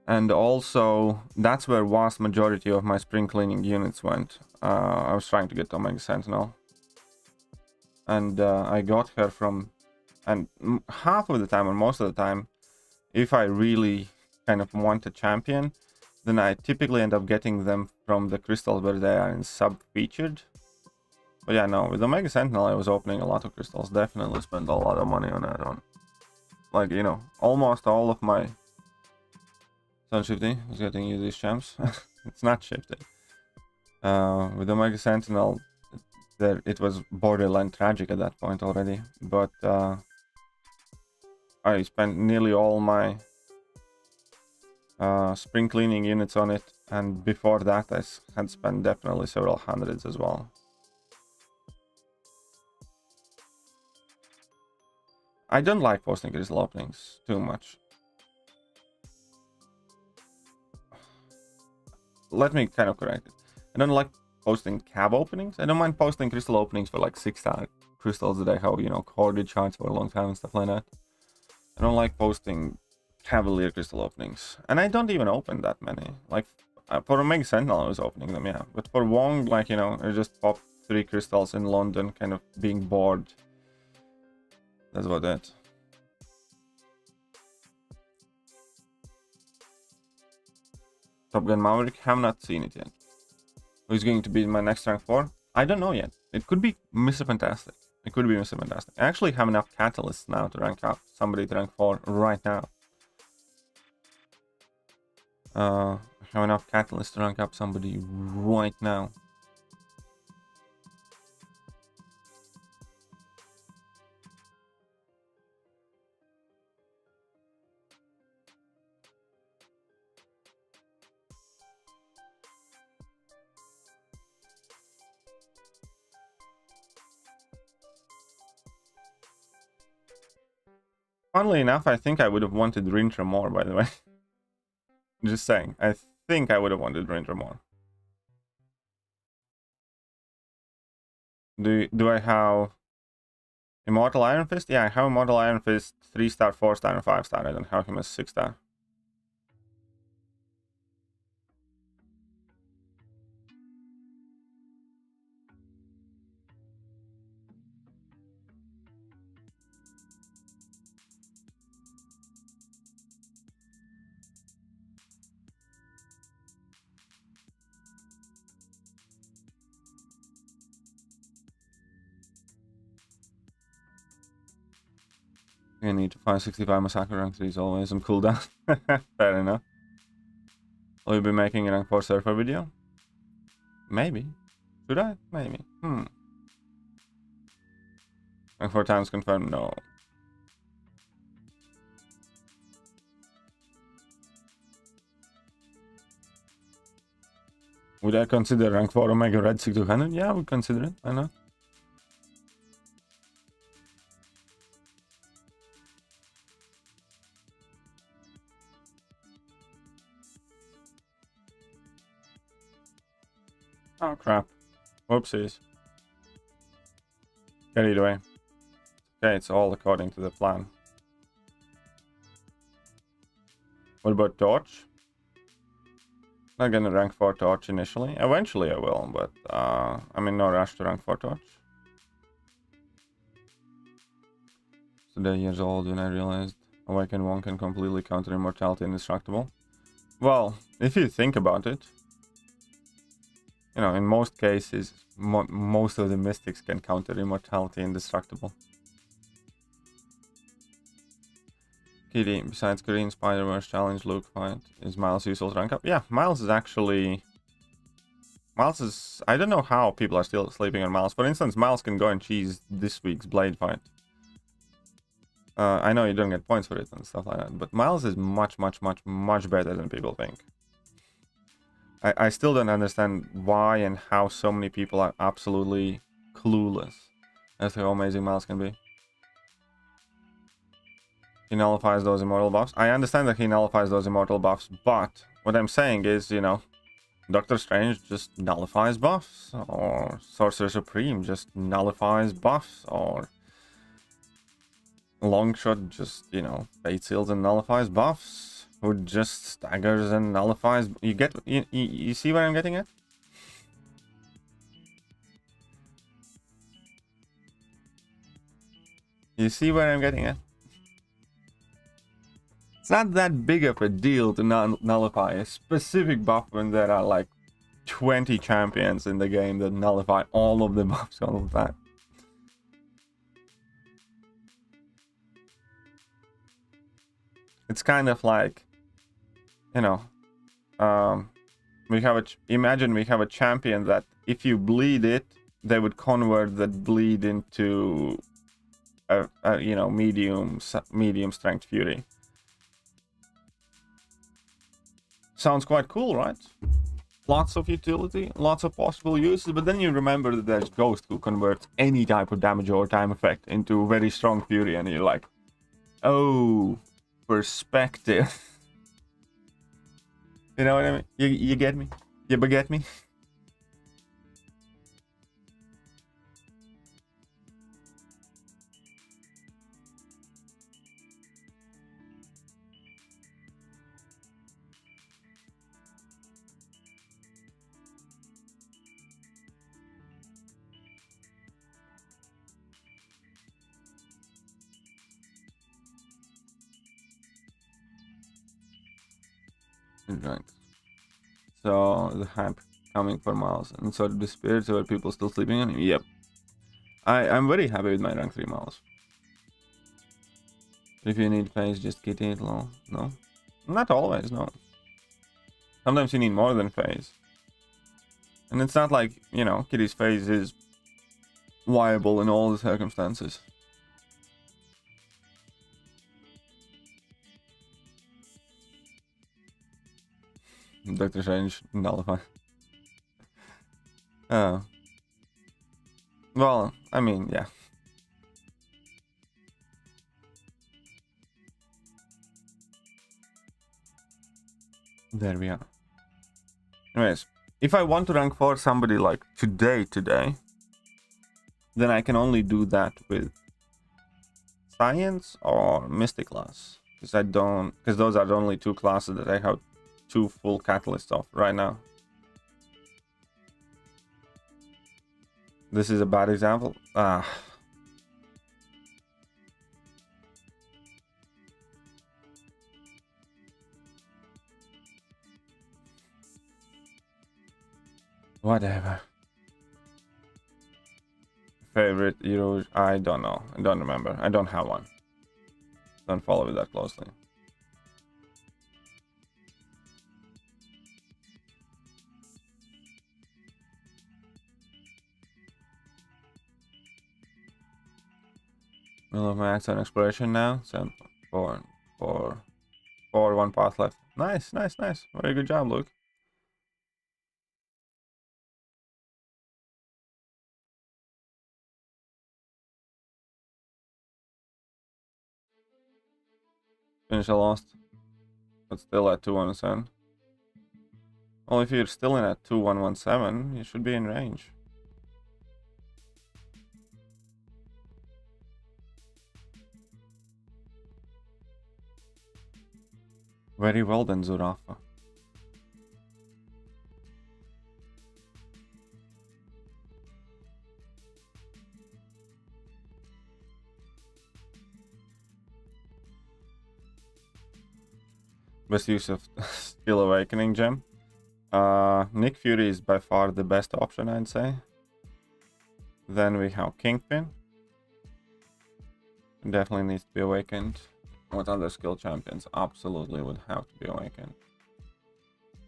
A: And also, that's where vast majority of my spring cleaning units went. I was trying to get Omega Sentinel. And I got her from... And half of the time, or most of the time, if I really kind of want a champion, then I typically end up getting them from the crystals where they are in sub-featured. But yeah, no, with Omega Sentinel, I was opening a lot of crystals. Definitely spent a lot of money on add-on. Like, you know, almost all of my... Sun Shifty is getting you these champs. It's not shifted. With Omega Sentinel, it was borderline tragic at that point already. But I spent nearly all my spring cleaning units on it. And before that, I had spent definitely several hundreds as well. I don't like posting crystal openings too much. Let me kind of correct it. I don't like posting cab openings. I don't mind posting crystal openings for like 6-star crystals that I have, you know, corded charts for a long time and stuff like that. I don't like posting cavalier crystal openings. And I don't even open that many. Like, for Omega Sentinel, I was opening them, yeah. But for Wong, like, you know, I just popped 3 crystals in London, kind of being bored. That's about it. Top Gun Maverick, have not seen it yet. Who's going to be my next rank 4? I don't know yet. It could be Mr. Fantastic. It could be Mr. Fantastic. I actually have enough catalysts now to rank up somebody to rank 4 right now. I have enough catalysts to rank up somebody right now. Funnily enough, I think I would have wanted Rintra more, by the way. Just saying. I think I would have wanted Rintra more. Do I have Immortal Iron Fist? Yeah, I have Immortal Iron Fist 3-star, 4-star, and 5-star. I don't have him as 6-star. I need to 565 Massacre rank 3 is always on cooldown. Fair enough. Will you be making a rank 4 surfer video? Maybe. Should I? Maybe. Rank 4 times confirmed? No. Would I consider rank 4 Omega Red 6200? Yeah, I would consider it. Why not? Oh crap. Whoopsies. Carried away. Okay, it's all according to the plan. What about Torch? Not gonna rank 4 Torch initially. Eventually I will, but I'm in no rush to rank 4 Torch. Today years old when I realized Awaken 1 can completely counter Immortality Indestructible. Well, if you think about it, you know, in most cases, most of the mystics can counter Immortality Indestructible. Kitty, besides Green, Spider-Verse, Challenge, Luke, Fight, is Miles useful to rank up? Yeah, Miles is actually... Miles is... I don't know how people are still sleeping on Miles. For instance, Miles can go and cheese this week's Blade Fight. I know you don't get points for it and stuff like that, but Miles is much better than people think. I still don't understand why and how so many people are absolutely clueless as to how amazing Miles can be. He nullifies those immortal buffs. I understand that he nullifies those immortal buffs, but what I'm saying is, you know, Doctor Strange just nullifies buffs, or Sorcerer Supreme just nullifies buffs, or Longshot just, you know, Fate Seals and nullifies buffs. Who just staggers and nullifies. You see where I'm getting at? You see where I'm getting at? It's not that big of a deal to nullify a specific buff when there are like 20 champions in the game that nullify all of the buffs all the time. It's kind of like, you know, imagine we have a champion that if you bleed it, they would convert that bleed into a you know, medium strength fury. Sounds quite cool, right? Lots of utility, lots of possible uses, but then you remember that there's Ghost who converts any type of damage or time effect into very strong fury, and you're like, oh, perspective. You know what I mean? You get me? You beget me? Right. So the hype coming for miles, and so the spirits were people still sleeping on him. Yep. I'm very happy with my rank 3 miles. If you need phase, just get it low. No, not always. No. Sometimes you need more than phase, and it's not like, you know, Kitty's phase is viable in all the circumstances. Dr. Strange nullify. Oh. Well, I mean, yeah. There we are. Anyways, if I want to rank 4 somebody like today, then I can only do that with Science or Mystic class. Because those are the only 2 classes that I have 2 full catalysts of right now. This is a bad example. Whatever. Favorite hero? I don't know. I don't remember. I don't have one. Don't follow it that closely. Middle of max on exploration now. 7.4, 1 path left. Nice, nice, nice. Very good job, Luke. Finish a lost, but still at 2117. Well, if you're still in at 2117, you should be in range. Very well then, Zurafa. Best use of Steel Awakening gem. Nick Fury is by far the best option, I'd say. Then we have Kingpin. Definitely needs to be awakened. What other skill champions absolutely would have to be awakened?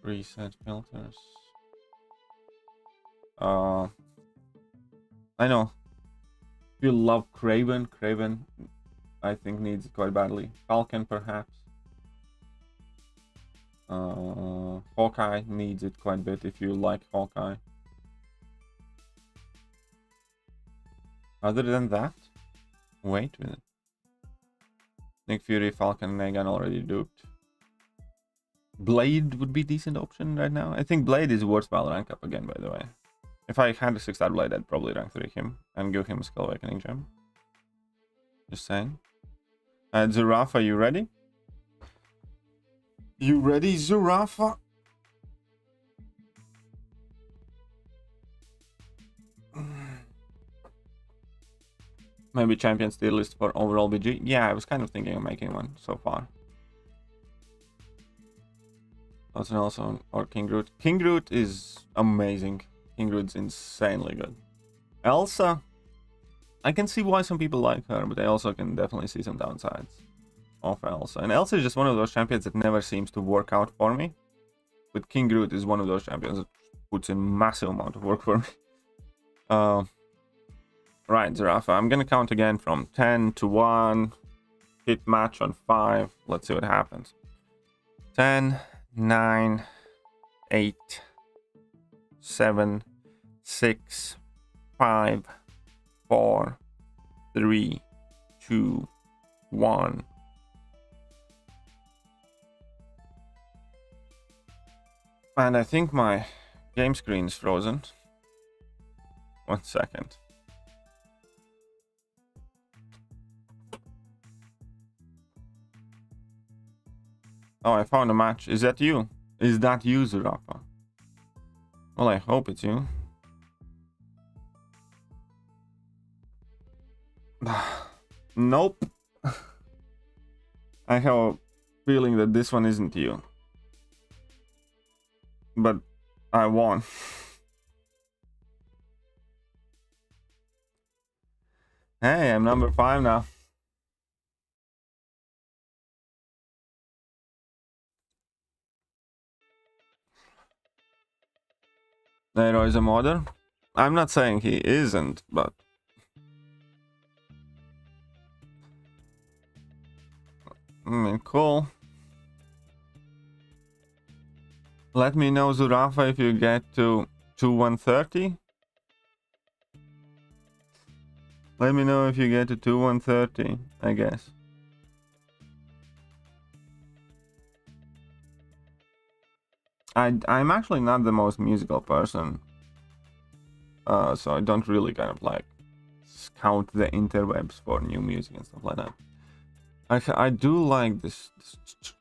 A: Reset filters. I know. If you love Craven I think needs it quite badly. Falcon perhaps. Hawkeye needs it quite a bit if you like Hawkeye. Other than that, wait a minute. Nick Fury, Falcon, and Negan already duped. Blade would be a decent option right now. I think Blade is worthwhile rank up again, by the way. If I had a 6-star Blade, I'd probably rank 3 him and give him a Skill Awakening gem. Just saying. Zurafa, you ready? You ready, Zurafa? Maybe champions tier list for overall BG. Yeah, I was kind of thinking of making one so far. Also, or King Groot. King Groot is amazing. King Groot's insanely good. Elsa, I can see why some people like her, but I also can definitely see some downsides of Elsa. And Elsa is just one of those champions that never seems to work out for me. But King Groot is one of those champions that puts in massive amount of work for me. Right, Zerafa, I'm gonna count again from 10 to 1. Hit match on 5. Let's see what happens. 10, 9, 8, 7, 6, 5, 4, 3, 2, 1. And I think my game screen is frozen. 1 second. Oh, I found a match. Is that you? Is that you, Zerafa? Well, I hope it's you. Nope. I have a feeling that this one isn't you. But I won. Hey, I'm number 5 now. Nero is a modder. I'm not saying he isn't, but I mean, cool. Let me know, Zerafa, if you get to 130. Let me know if you get to 130, I guess. I'm actually not the most musical person. So I don't really kind of like scout the interwebs for new music and stuff like that. I do like this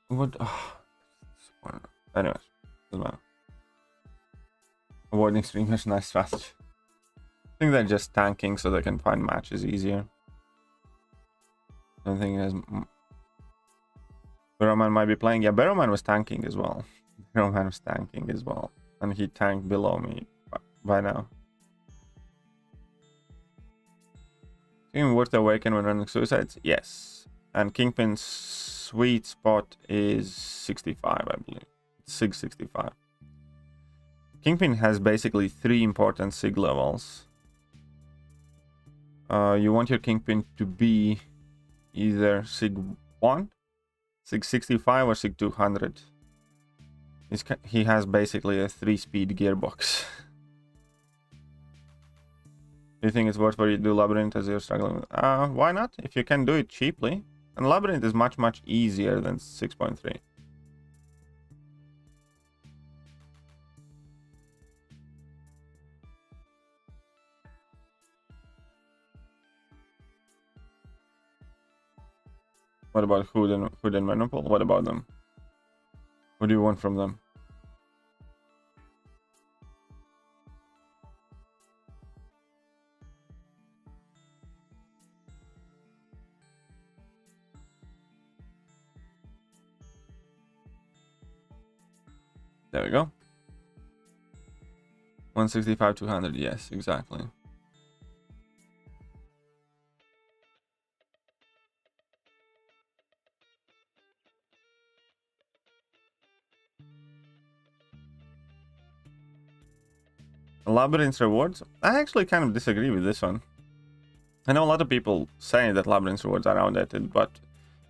A: what anyways, doesn't matter. Avoiding streamers, nice strategy. I think they're just tanking so they can find matches easier. I don't think it has. Ronan might be playing. Yeah, Ronan was tanking as well. Ronan was tanking as well, and he tanked below me by now. Team worth awaken when running suicides? Yes. And Kingpin's sweet spot is 65, I believe. 665. Kingpin has basically 3 important SIG levels. You want your Kingpin to be either SIG 1, SIG 65, or SIG 200. He has basically a 3-speed gearbox. Do you think it's worth for you to do Labyrinth as you're struggling with? Why not? If you can do it cheaply. And Labyrinth is much easier than 6.3. What about Hood and Manopole? What about them? What do you want from them? There we go. 165, 200. Yes, exactly. Labyrinth rewards? I actually kind of disagree with this one. I know a lot of people say that Labyrinth rewards are outdated, but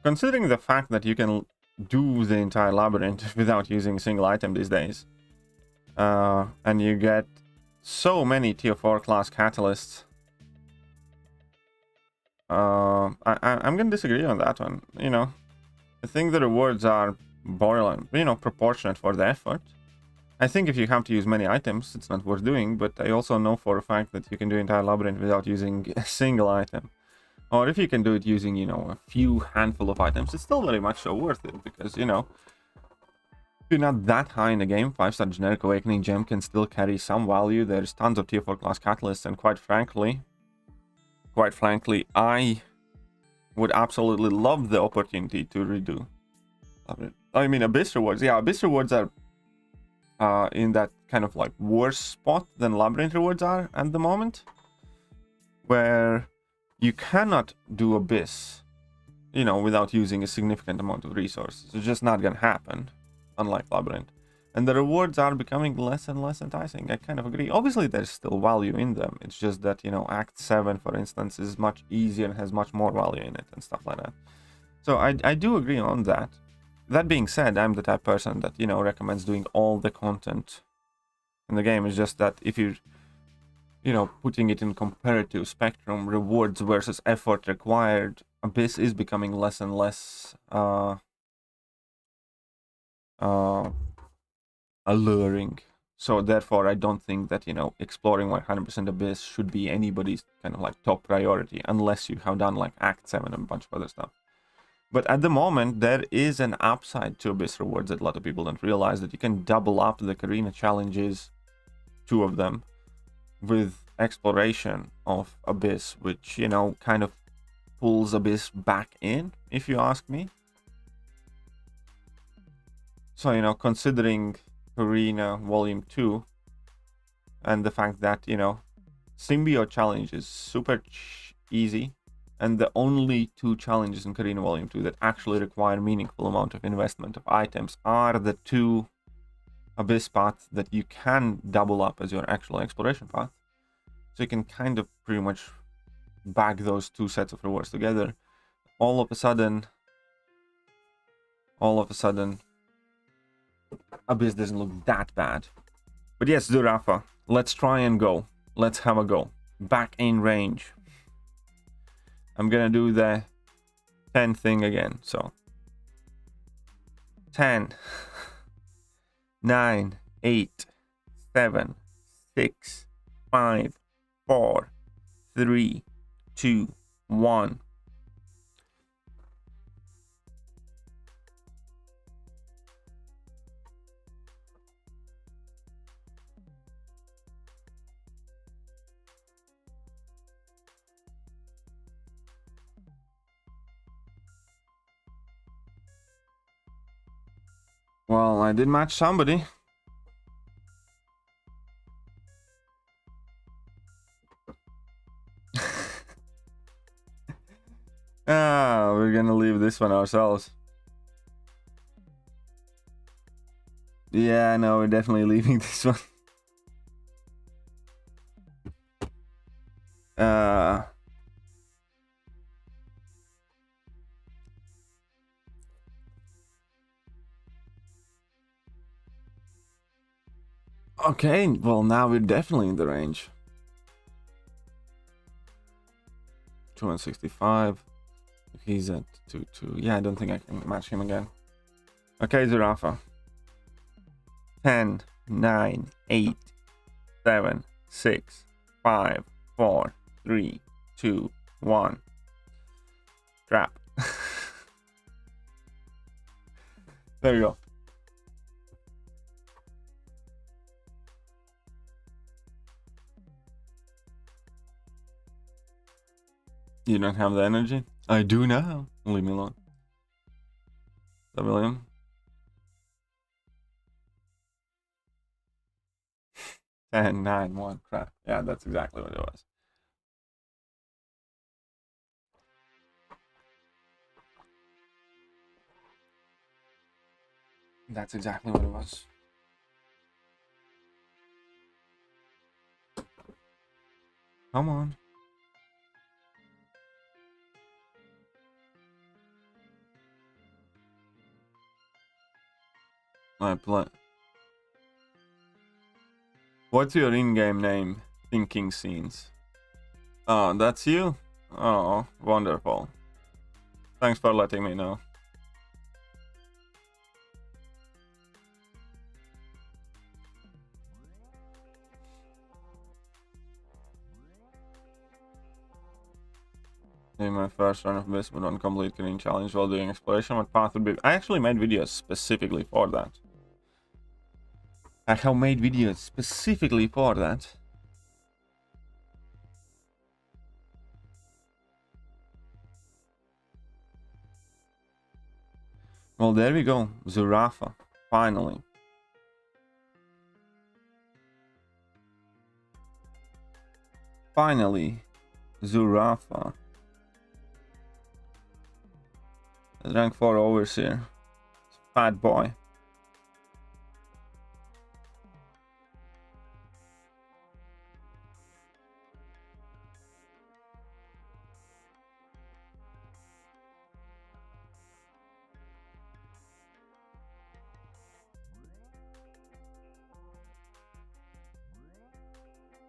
A: considering the fact that you can do the entire Labyrinth without using a single item these days, and you get so many tier 4 class catalysts, I'm gonna disagree on that one. You know, I think the rewards are borderline, proportionate for the effort. I think if you have to use many items, it's not worth doing, but I also know for a fact that you can do entire Labyrinth without using a single item. Or if you can do it using, a few handful of items, it's still very much so worth it, because, if you're not that high in the game, 5-star generic awakening gem can still carry some value. There's tons of tier 4 class catalysts, and quite frankly, I would absolutely love the opportunity to redo Labyrinth. I mean, Abyss rewards. Yeah, Abyss rewards are in that kind of like worse spot than Labyrinth rewards are at the moment, where you cannot do Abyss, you know, without using a significant amount of resources. It's just not gonna happen, unlike Labyrinth. And the rewards are becoming less and less enticing. I kind of agree. Obviously, there's still value in them. It's just that, you know, Act 7, for instance, is much easier and has much more value in it and stuff like that. So I do agree on that. That being said, I'm the type of person that, you know, recommends doing all the content in the game. It's just that if you're, you know, putting it in comparative spectrum, rewards versus effort required, Abyss is becoming less and less alluring. So therefore, I don't think that, you know, exploring 100% Abyss should be anybody's kind of like top priority, unless you have done like Act 7 and a bunch of other stuff. But at the moment, there is an upside to Abyss rewards that a lot of people don't realize, that you can double up the Arena challenges, 2 of them, with exploration of Abyss, which, you know, kind of pulls Abyss back in, if you ask me. So, you know, considering Arena Volume 2 and the fact that, you know, Symbiote challenge is super easy, and the only 2 challenges in Arena Volume 2 that actually require meaningful amount of investment of items are the 2 Abyss paths that you can double up as your actual exploration path. So you can kind of pretty much bag those 2 sets of rewards together. All of a sudden, Abyss doesn't look that bad. But yes, Zurafa, let's try and go. Let's have a go. Back in range. I'm gonna do the 10 thing again. So 10, 9, 8, 7, 6, 5, 4, 3, 2, 1. Well, I did match somebody. We're gonna leave this one ourselves. Yeah, no, we're definitely leaving this one. Okay, well, now we're definitely in the range. 265. He's at 2-2. Yeah, I don't think I can match him again. Okay, Zurafa. 10, 9, 8, 7, 6, 5, 4, 3, 2, 1. Trap. There you go. You don't have the energy? I do now. Leave me alone. Is that William? And 9, 1. Crap. Yeah, that's exactly what it was. That's exactly what it was. Come on. I play. What's your in-game name? Thinking Scenes. Oh, that's you? Oh, wonderful. Thanks for letting me know. In my first run of this, but on complete green challenge while doing exploration, what path would be? I actually made videos specifically for that. I have made videos specifically for that. Well, there we go. Zurafa. Finally. Finally, Zurafa. Rank 4 overseer. Fat boy.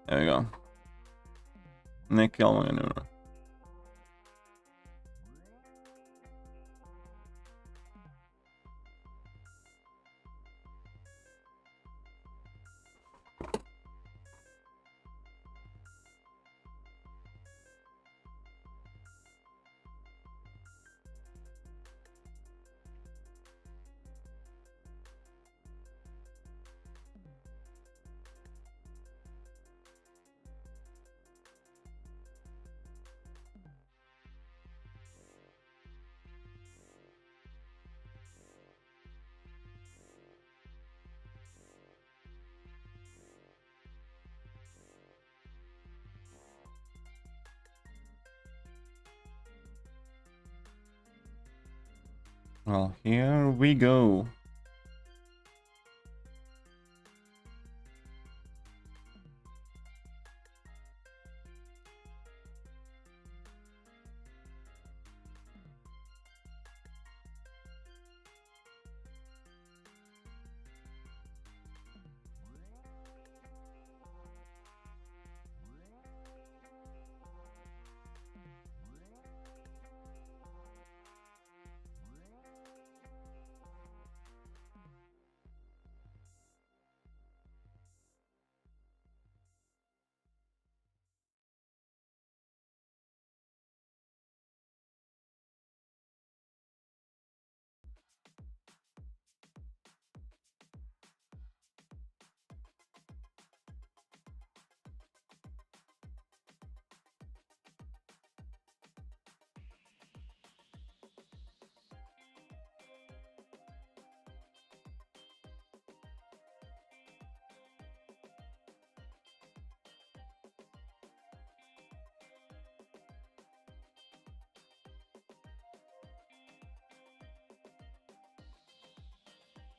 A: There we go. Nick Kilmanura. Well, here we go.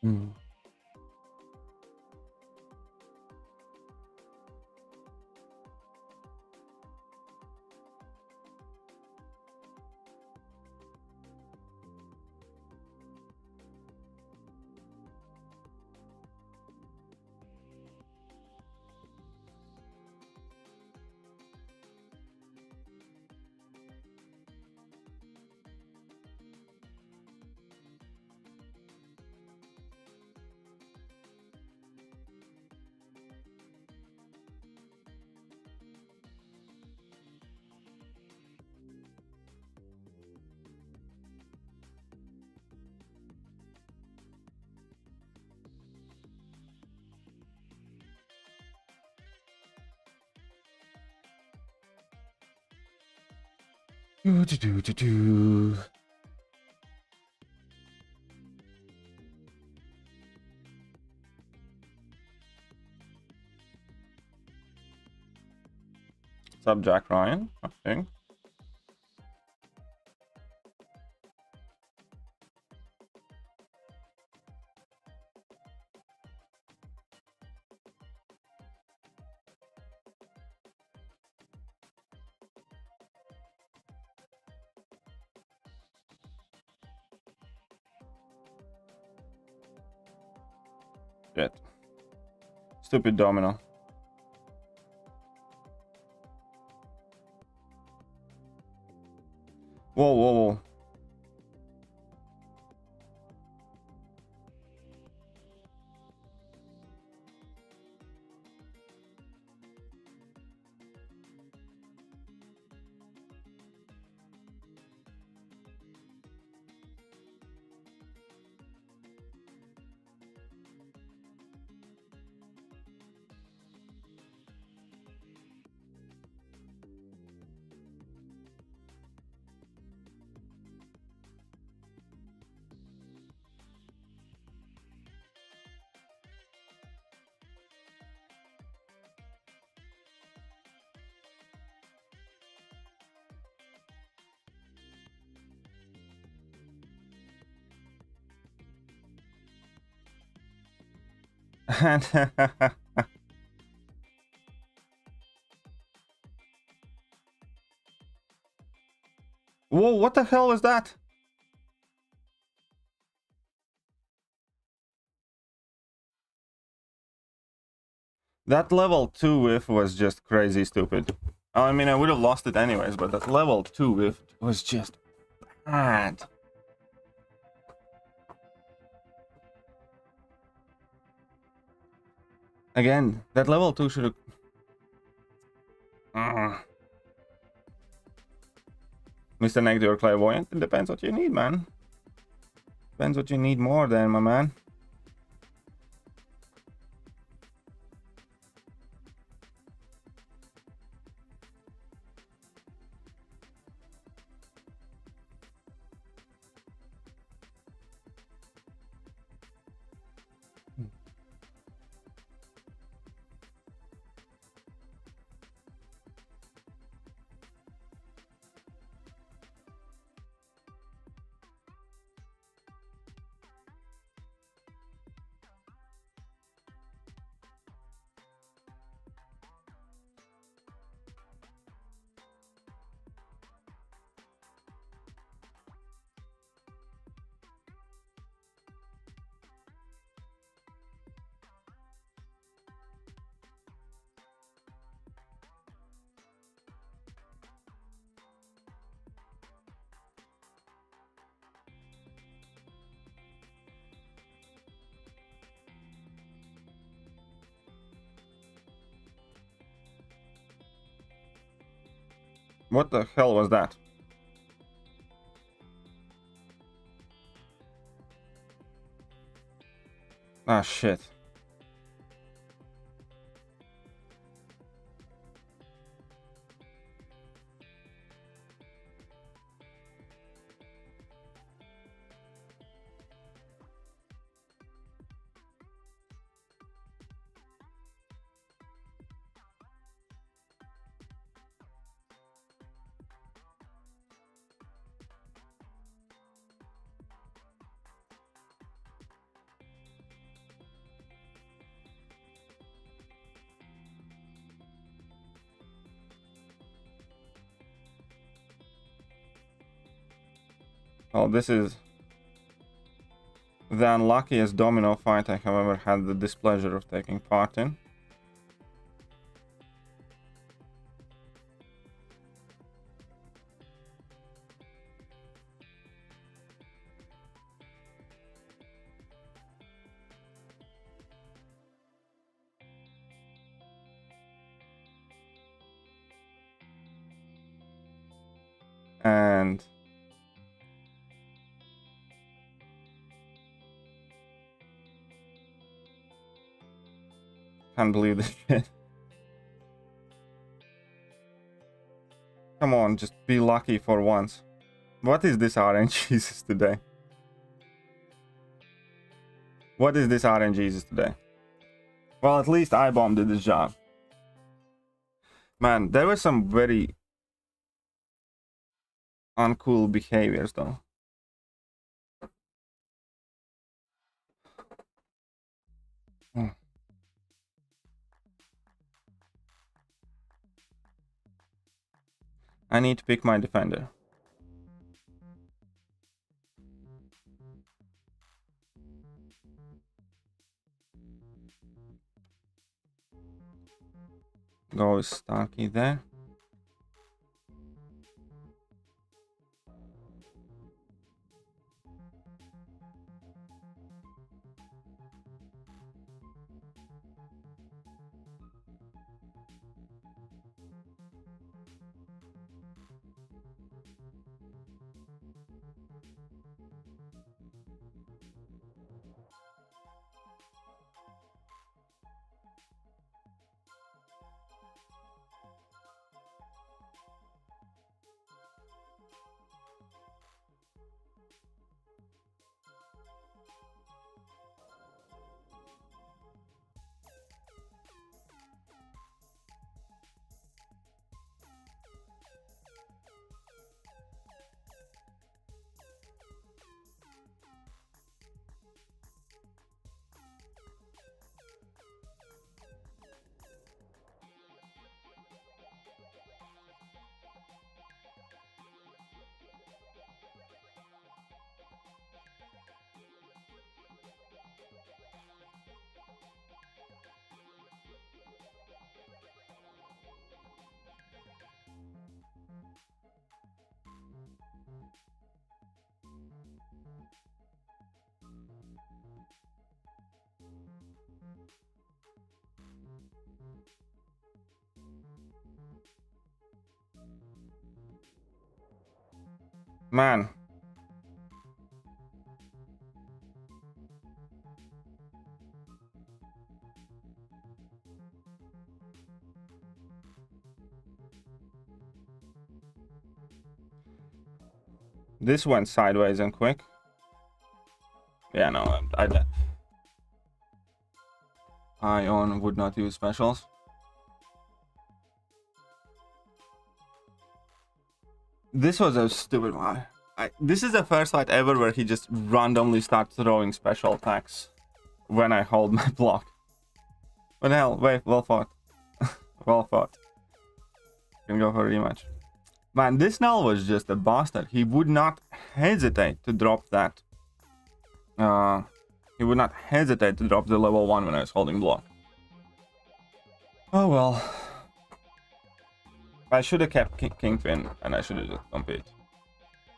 A: Hmm. Do. What's up, Jack Ryan? Okay. Shit. Stupid domino. Whoa, whoa, whoa. And whoa, what the hell was that? That level 2 whiff was just crazy stupid. I mean, I would have lost it anyways, but that level 2 whiff was just bad. Again, that level 2 should have... Mr. Negative or Clairvoyant? It depends what you need, man. Depends what you need more than, my man. What the hell was that? Ah, shit. Oh, this is the unluckiest domino fight I have ever had the displeasure of taking part in. And can't believe this shit. Come on, just be lucky for once. What is this RNGesus today? What is this RNGesus today? Well, at least I-Bomb did his job. Man, there were some very uncool behaviors though. I need to pick my defender. Go Starkey there. Man. This went sideways and quick. Yeah, no, Ion would not use specials. This was a stupid one. This is the first fight ever where he just randomly starts throwing special attacks when I hold my block. But hell, wait, well fought. Well fought. Can go for a rematch. Man, this Null was just a bastard. He would not hesitate to drop that. He would not hesitate to drop the level 1 when I was holding block. Oh well. I should have kept Kingpin and I should have just compete.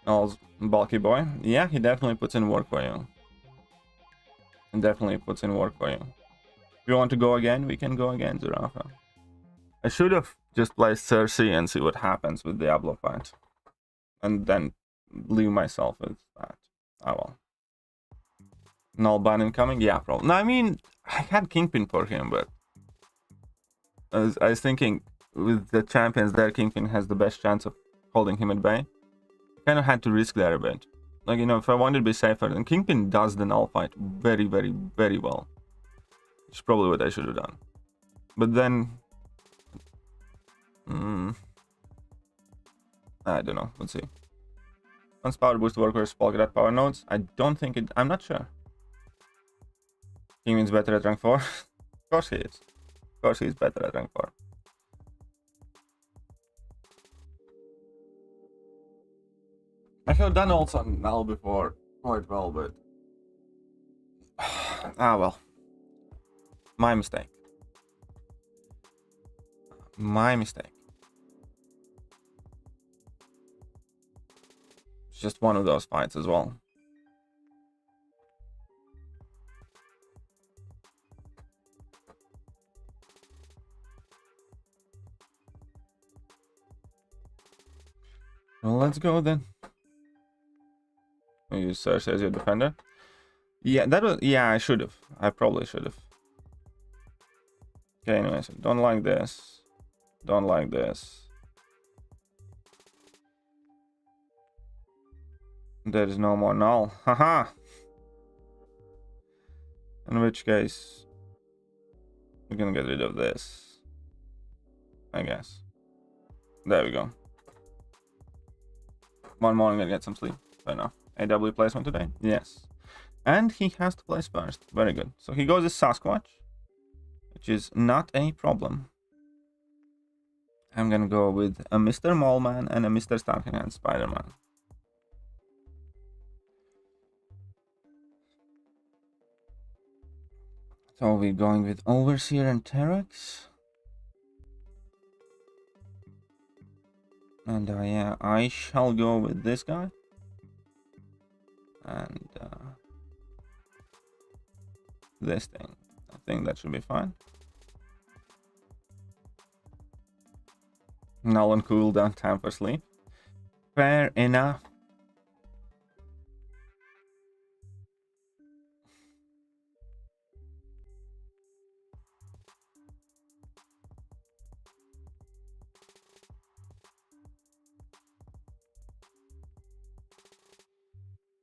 A: Null's bulky boy. Yeah, he definitely puts in work for you. He definitely puts in work for you. If you want to go again, we can go again, Zerafa. I should have just placed Cersei and see what happens with Diablo fight. And then leave myself with that. Oh well. Null ban incoming? Yeah, probably. No, I mean, I had Kingpin for him, but I was thinking with the champions there, Kingpin has the best chance of holding him at bay. Kind of had to risk there a bit. Like, you know, if I wanted to be safer, then Kingpin does the Null fight very, very, very well. Which is probably what I should have done. But then... I don't know. Let's see. Once power boost workers Polkadot power nodes. I don't think it... I'm not sure. Kingpin's better at rank 4. Of course he is. Of course he's better at rank 4. I have done also Null before quite well, but... ah, well. My mistake. My mistake. It's just one of those fights as well. Well, let's go then. You use Cersei as your defender. Yeah, that was... yeah, I should have. I probably should have. Okay, anyways, don't like this. Don't like this. There is no more Null. Haha! In which case, we're gonna get rid of this. I guess. There we go. One more, I'm gonna get some sleep. Fair enough. AW placement today? Yes. And he has to place first. Very good. So he goes as Sasquatch, which is not a problem. I'm gonna go with a Mr. Mallman and a Mr. Starkhand Spider-Man. So we're going with Overseer and Terex. And yeah, I shall go with this guy. And this thing. I think that should be fine. Null and cooldown time for sleep. Fair enough.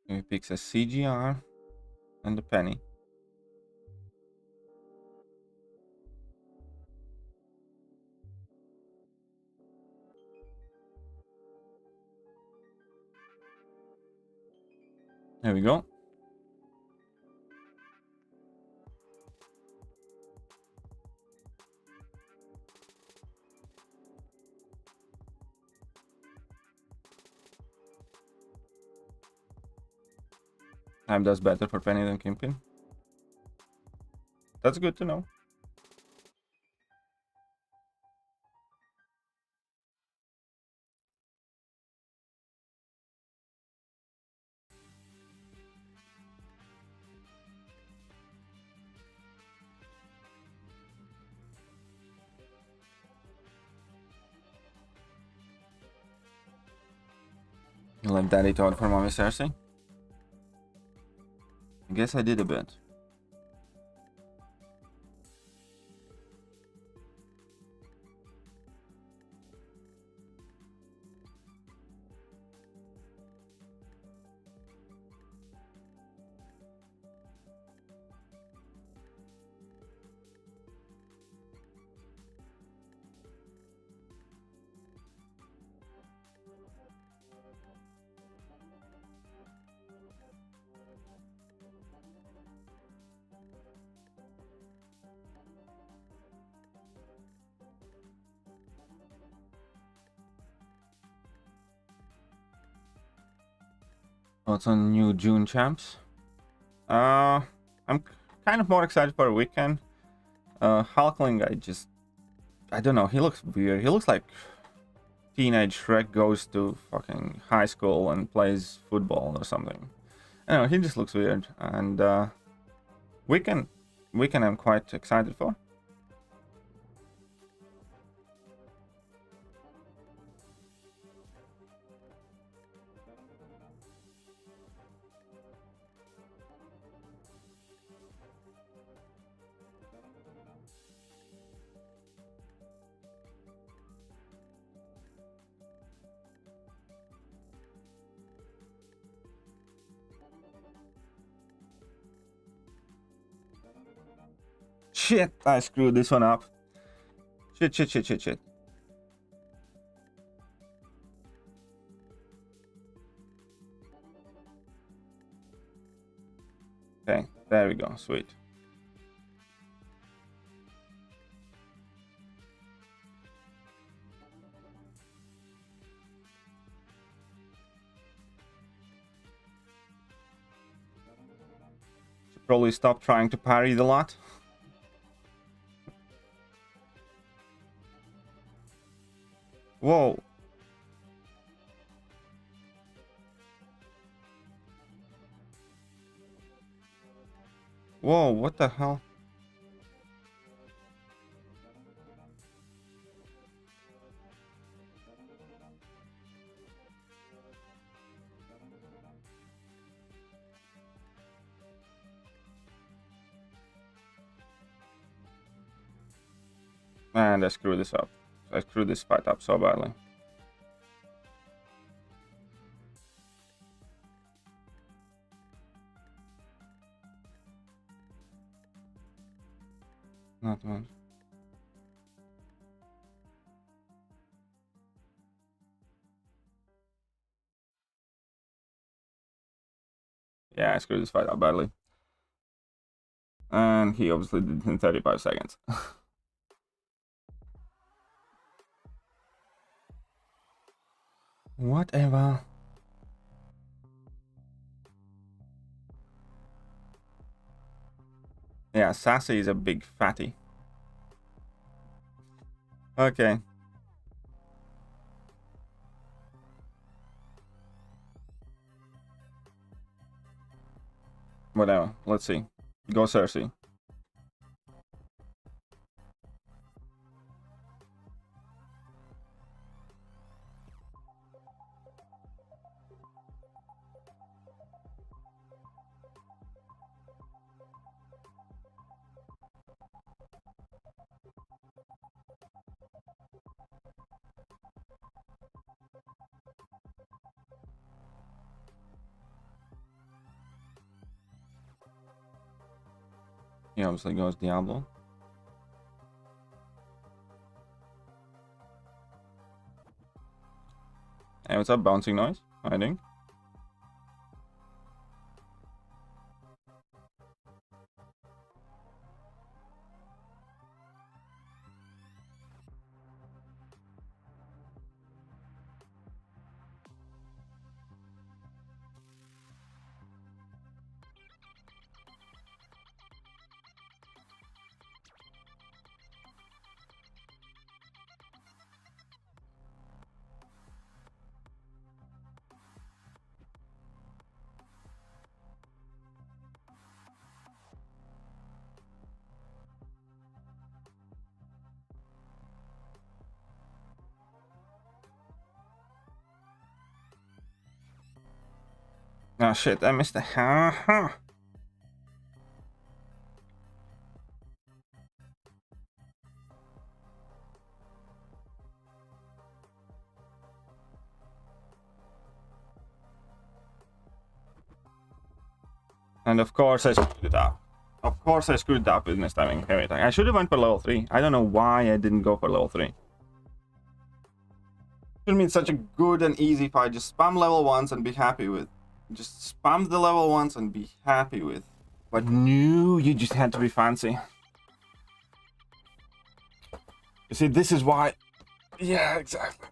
A: He picks a CGR and a penny. There we go. Time does better for Penny than Kingpin. That's good to know. You left daddy Todd for mommy Cersei? I guess I did a bit. What's on new June champs? I'm kind of more excited for a weekend. Hulkling, I don't know, he looks weird. He looks like teenage Shrek goes to fucking high school and plays football or something. I don't know, he just looks weird. And weekend I'm quite excited for. Shit, I screwed this one up. Shit. Okay, there we go, sweet. Should probably stop trying to parry the lot. Whoa. Whoa, what the hell? And I screwed this up. I screwed this fight up so badly. Not much. Yeah, I screwed this fight up badly. And he obviously did it in 35 seconds. Whatever. Yeah, Sassy is a big fatty. Okay. Whatever. Let's see. Go Cersei. He obviously goes Diablo. Hey, what's up, bouncing noise? I think. Oh shit, I missed the And of course I screwed it up. Of course I screwed it up with mistiming heavy attack. I should have went for level 3. I don't know why I didn't go for level 3. Should have been such a good and easy fight. Just spam level 1s and be happy with. Just spam the level 1s and be happy with. But no, you just had to be fancy. You see, this is why... Yeah, exactly.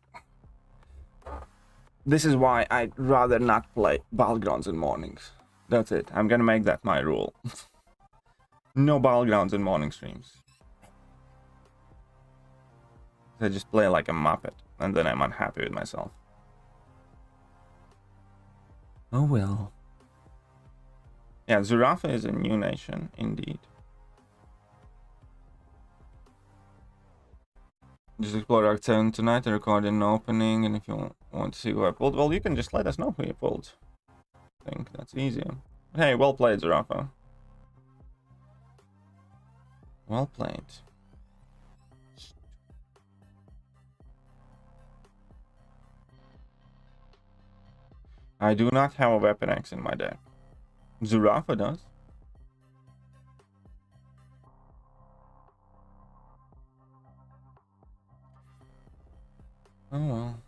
A: This is why I'd rather not play Battlegrounds in mornings. That's it. I'm gonna make that my rule. No Battlegrounds in morning streams. I just play like a muppet, and then I'm unhappy with myself. Oh well. Yeah, Zurafa is a new nation, indeed. Just explore Act 7 tonight, record an opening, and if you want to see who I pulled, well, you can just let us know who you pulled. I think that's easier. But hey, well played, Zurafa. Well played. I do not have a Weapon X in my deck. Zurafa does. Oh well.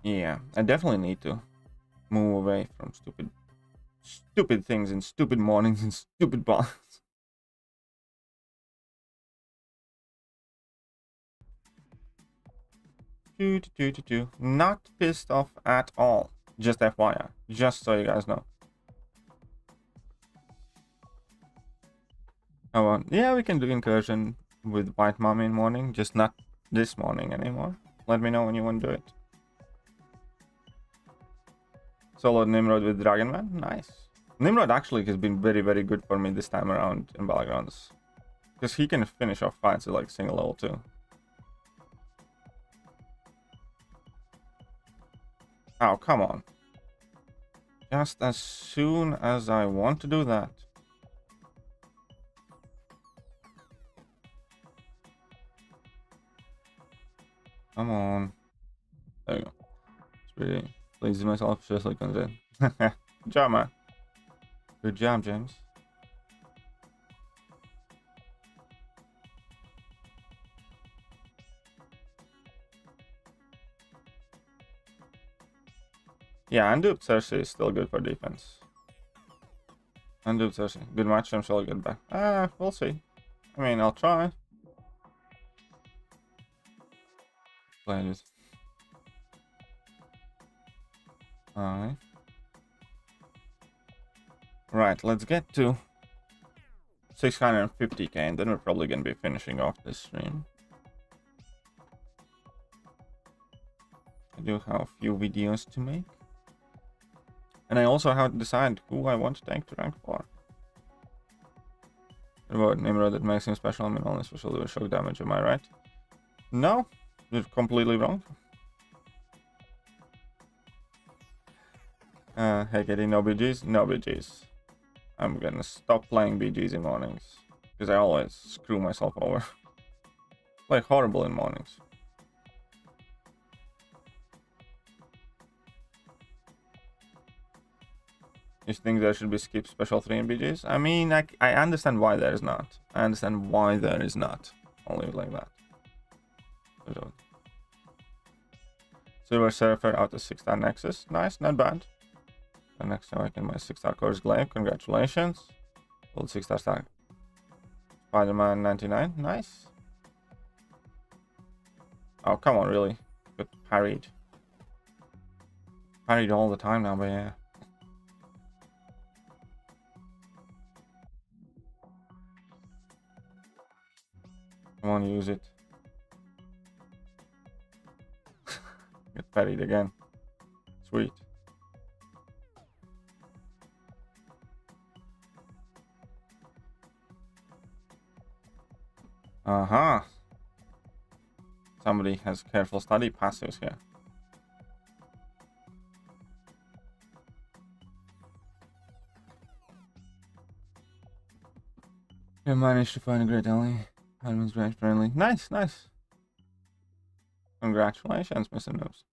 A: Yeah, I definitely need to move away from stupid things and stupid mornings and stupid balls. Not pissed off at all. Just FYI. Just so you guys know. Oh, well, yeah, we can do incursion with White Mommy in morning. Just not this morning anymore. Let me know when you want to do it. Solo Nimrod with Dragonman. Nice. Nimrod actually has been very, very good for me this time around in Battlegrounds. Because he can finish off fights at like single level too. Oh, come on. Just as soon as I want to do that. Come on. There you go. It's pretty pleasing myself, just like on that. Good job, man. Good job, James. Yeah, Unboosted Cersei is still good for defense. Unboosted Cersei. Good match, I'm sure I'll get back. We'll see. I mean, I'll try. Play it. Alright. Right, let's get to 650k and then we're probably gonna be finishing off this stream. I do have a few videos to make. And I also have to decide who I want to take to rank 4. What about Nimrod that makes him special? I mean, only special with shock damage, am I right? No, you're completely wrong. Hey, Kitty, no BGs? No BGs. I'm gonna stop playing BGs in mornings. Because I always screw myself over. Play horrible in mornings. You think there should be skip special 3 in BGs? I mean, I understand why there is not. I understand why there is not. I'll leave it like that. Silver Surfer out of 6-star Nexus. Nice, not bad. And next time I can my 6-star Chorus Glaive. Congratulations. Old 6-star stack. Spider-Man 99. Nice. Oh, come on, really? But parried. Parried all the time now, but yeah. Come on, use it. Get parried again. Sweet. Somebody has careful study passives here. You managed to find a great ally. Admin's very friendly. Nice, nice. Congratulations, Mr. Noobs.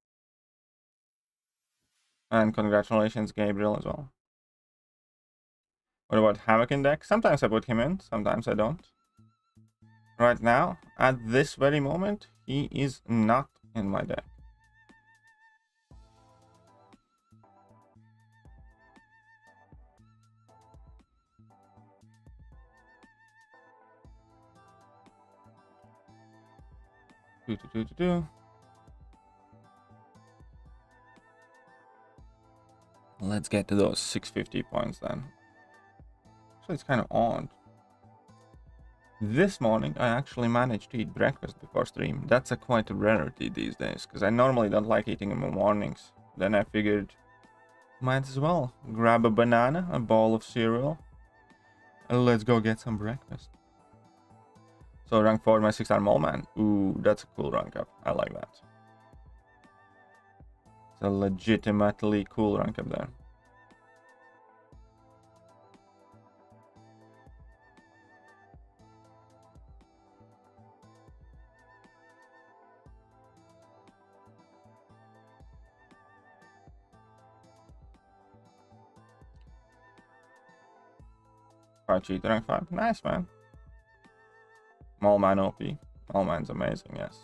A: And congratulations, Gabriel, as well. What about Havoc in deck? Sometimes I put him in, sometimes I don't. Right now, at this very moment, he is not in my deck. Let's get to those 650 points then. Actually, it's kind of odd. This morning, I actually managed to eat breakfast before stream. That's quite a rarity these days, because I normally don't like eating in the mornings. Then I figured, might as well grab a banana, a bowl of cereal, and let's go get some breakfast. So rank 4, my 6-star mole man. Ooh, that's a cool rank up. I like that. It's a legitimately cool rank up there. Quite cheat rank 5. Nice, man. Mole man OP. Mole man's amazing, yes.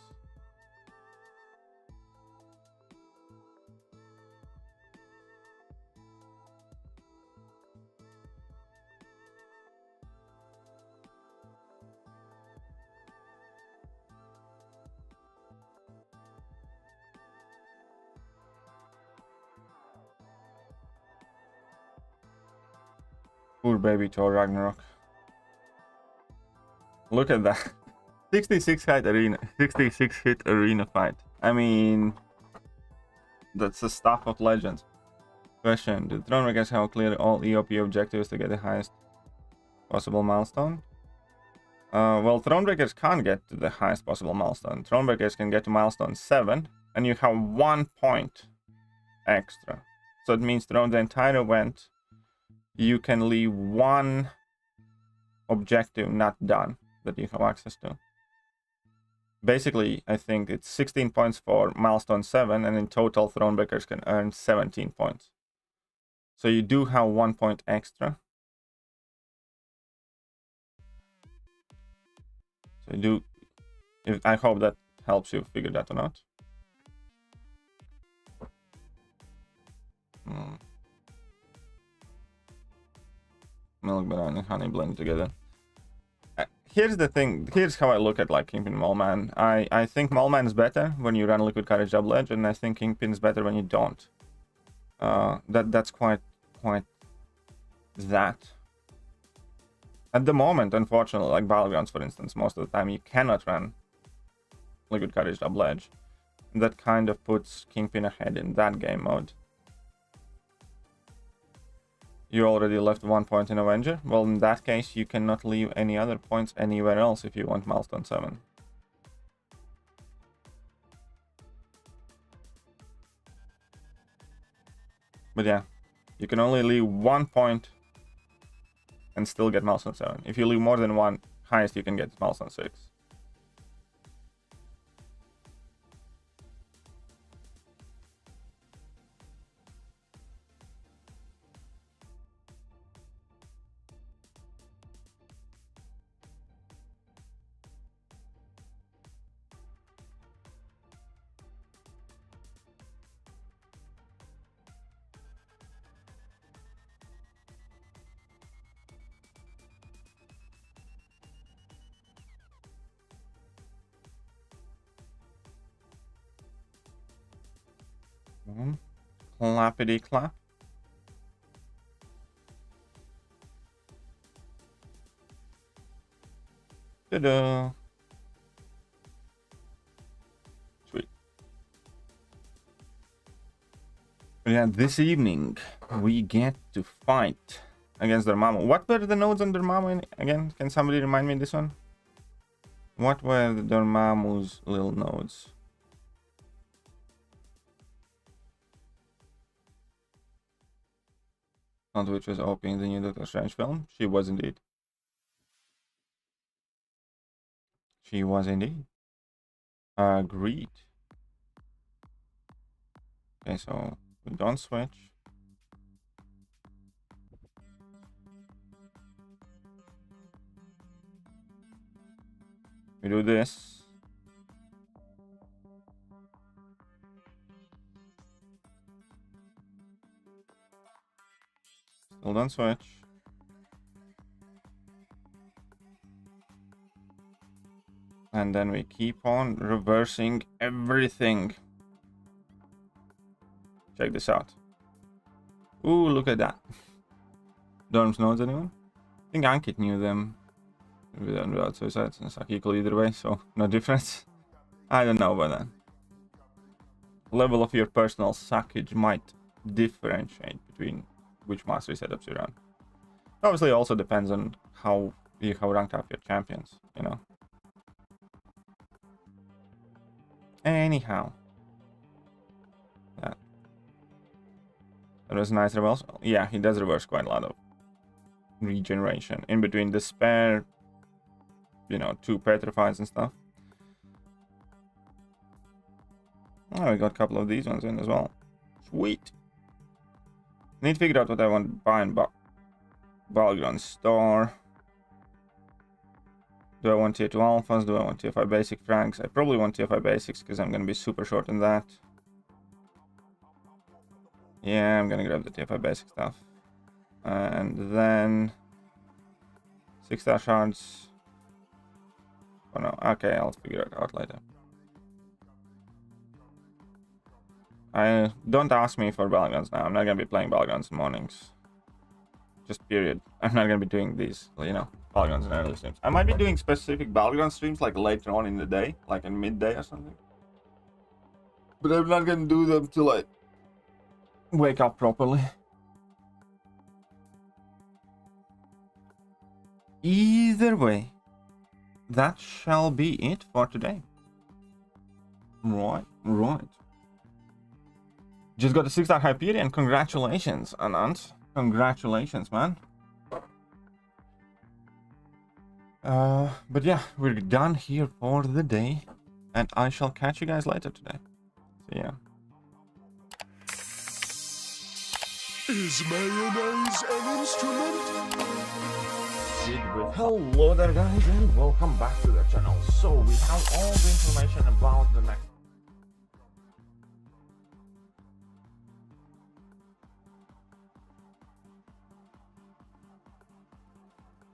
A: Poor baby Thor Ragnarok. Look at that. 66 hit arena fight. I mean, that's the stuff of legends. Question: do Thronebreakers have clear all EOP objectives to get the highest possible milestone? Well, Thronebreakers can't get to the highest possible milestone. Thronebreakers can get to milestone 7, and you have 1 point extra. So it means throughout the entire event, you can leave 1 objective not done that you have access to. Basically, I think it's 16 points for milestone 7, and in total, Thronebreakers can earn 17 points. So you do have 1 point extra. So you do. I hope that helps you figure that one out. Milk, banana, and honey blend together. Here's the thing. Here's how I look at like Kingpin Mole Man. I think Mole Man is better when you run Liquid Courage Double Edge, and I think Kingpin is better when you don't. That's quite that. At the moment, unfortunately, like Battlegrounds, for instance, most of the time you cannot run Liquid Courage Double Edge. And that kind of puts Kingpin ahead in that game mode. You already left 1 point in Avenger. Well, in that case, you cannot leave any other points anywhere else if you want milestone 7. But yeah, you can only leave 1 point and still get milestone 7. If you leave more than 1, highest you can get is milestone 6. Clappity clap. Ta-da! Sweet. But yeah, this evening we get to fight against Dormammu. What were the nodes on Dormammu again? Can somebody remind me this one? What were the Dormammu's little nodes? Not which was OP in the new Doctor Strange film. She was indeed. She was indeed. Agreed. Okay, so we don't switch. We do this. Still don't switch. And then we keep on reversing everything. Check this out. Ooh, look at that. Dorms knows anyone? I think Ankit knew them. Without suicides and suck equal either way, so no difference. I don't know about that. Level of your personal suckage might differentiate between which mastery setups you're on. Obviously, also depends on how ranked up your champions, you know. Anyhow, that was a nice reverse. Yeah, he does reverse quite a lot of regeneration in between despair, you know, 2 petrifies and stuff. Oh, we got a couple of these ones in as well. Sweet. Need to figure out what I want to buy in Battlegrounds store. Do I want tier 2 alphas? Do I want tier 5 basic franks? I probably want tier 5 basics because I'm going to be super short on that. Yeah, I'm going to grab the tier 5 basic stuff. And then 6-star shards. Oh no, okay, I'll figure it out later. Don't ask me for Battlegrounds now. I'm not going to be playing Battlegrounds in mornings. Just period. I'm not going to be doing these, you know, Battlegrounds in early streams. I might be doing specific Battleground streams like later on in the day, like in midday or something. But I'm not going to do them till I wake up properly. Either way, that shall be it for today. Right. Just got a 6-star Hyperion. Congratulations, Anant. Congratulations, man. But yeah, we're done here for the day. And I shall catch you guys later today. See ya.
B: Is mayonnaise an instrument?
A: Hello there guys and welcome back to the channel. So we have all the information about the next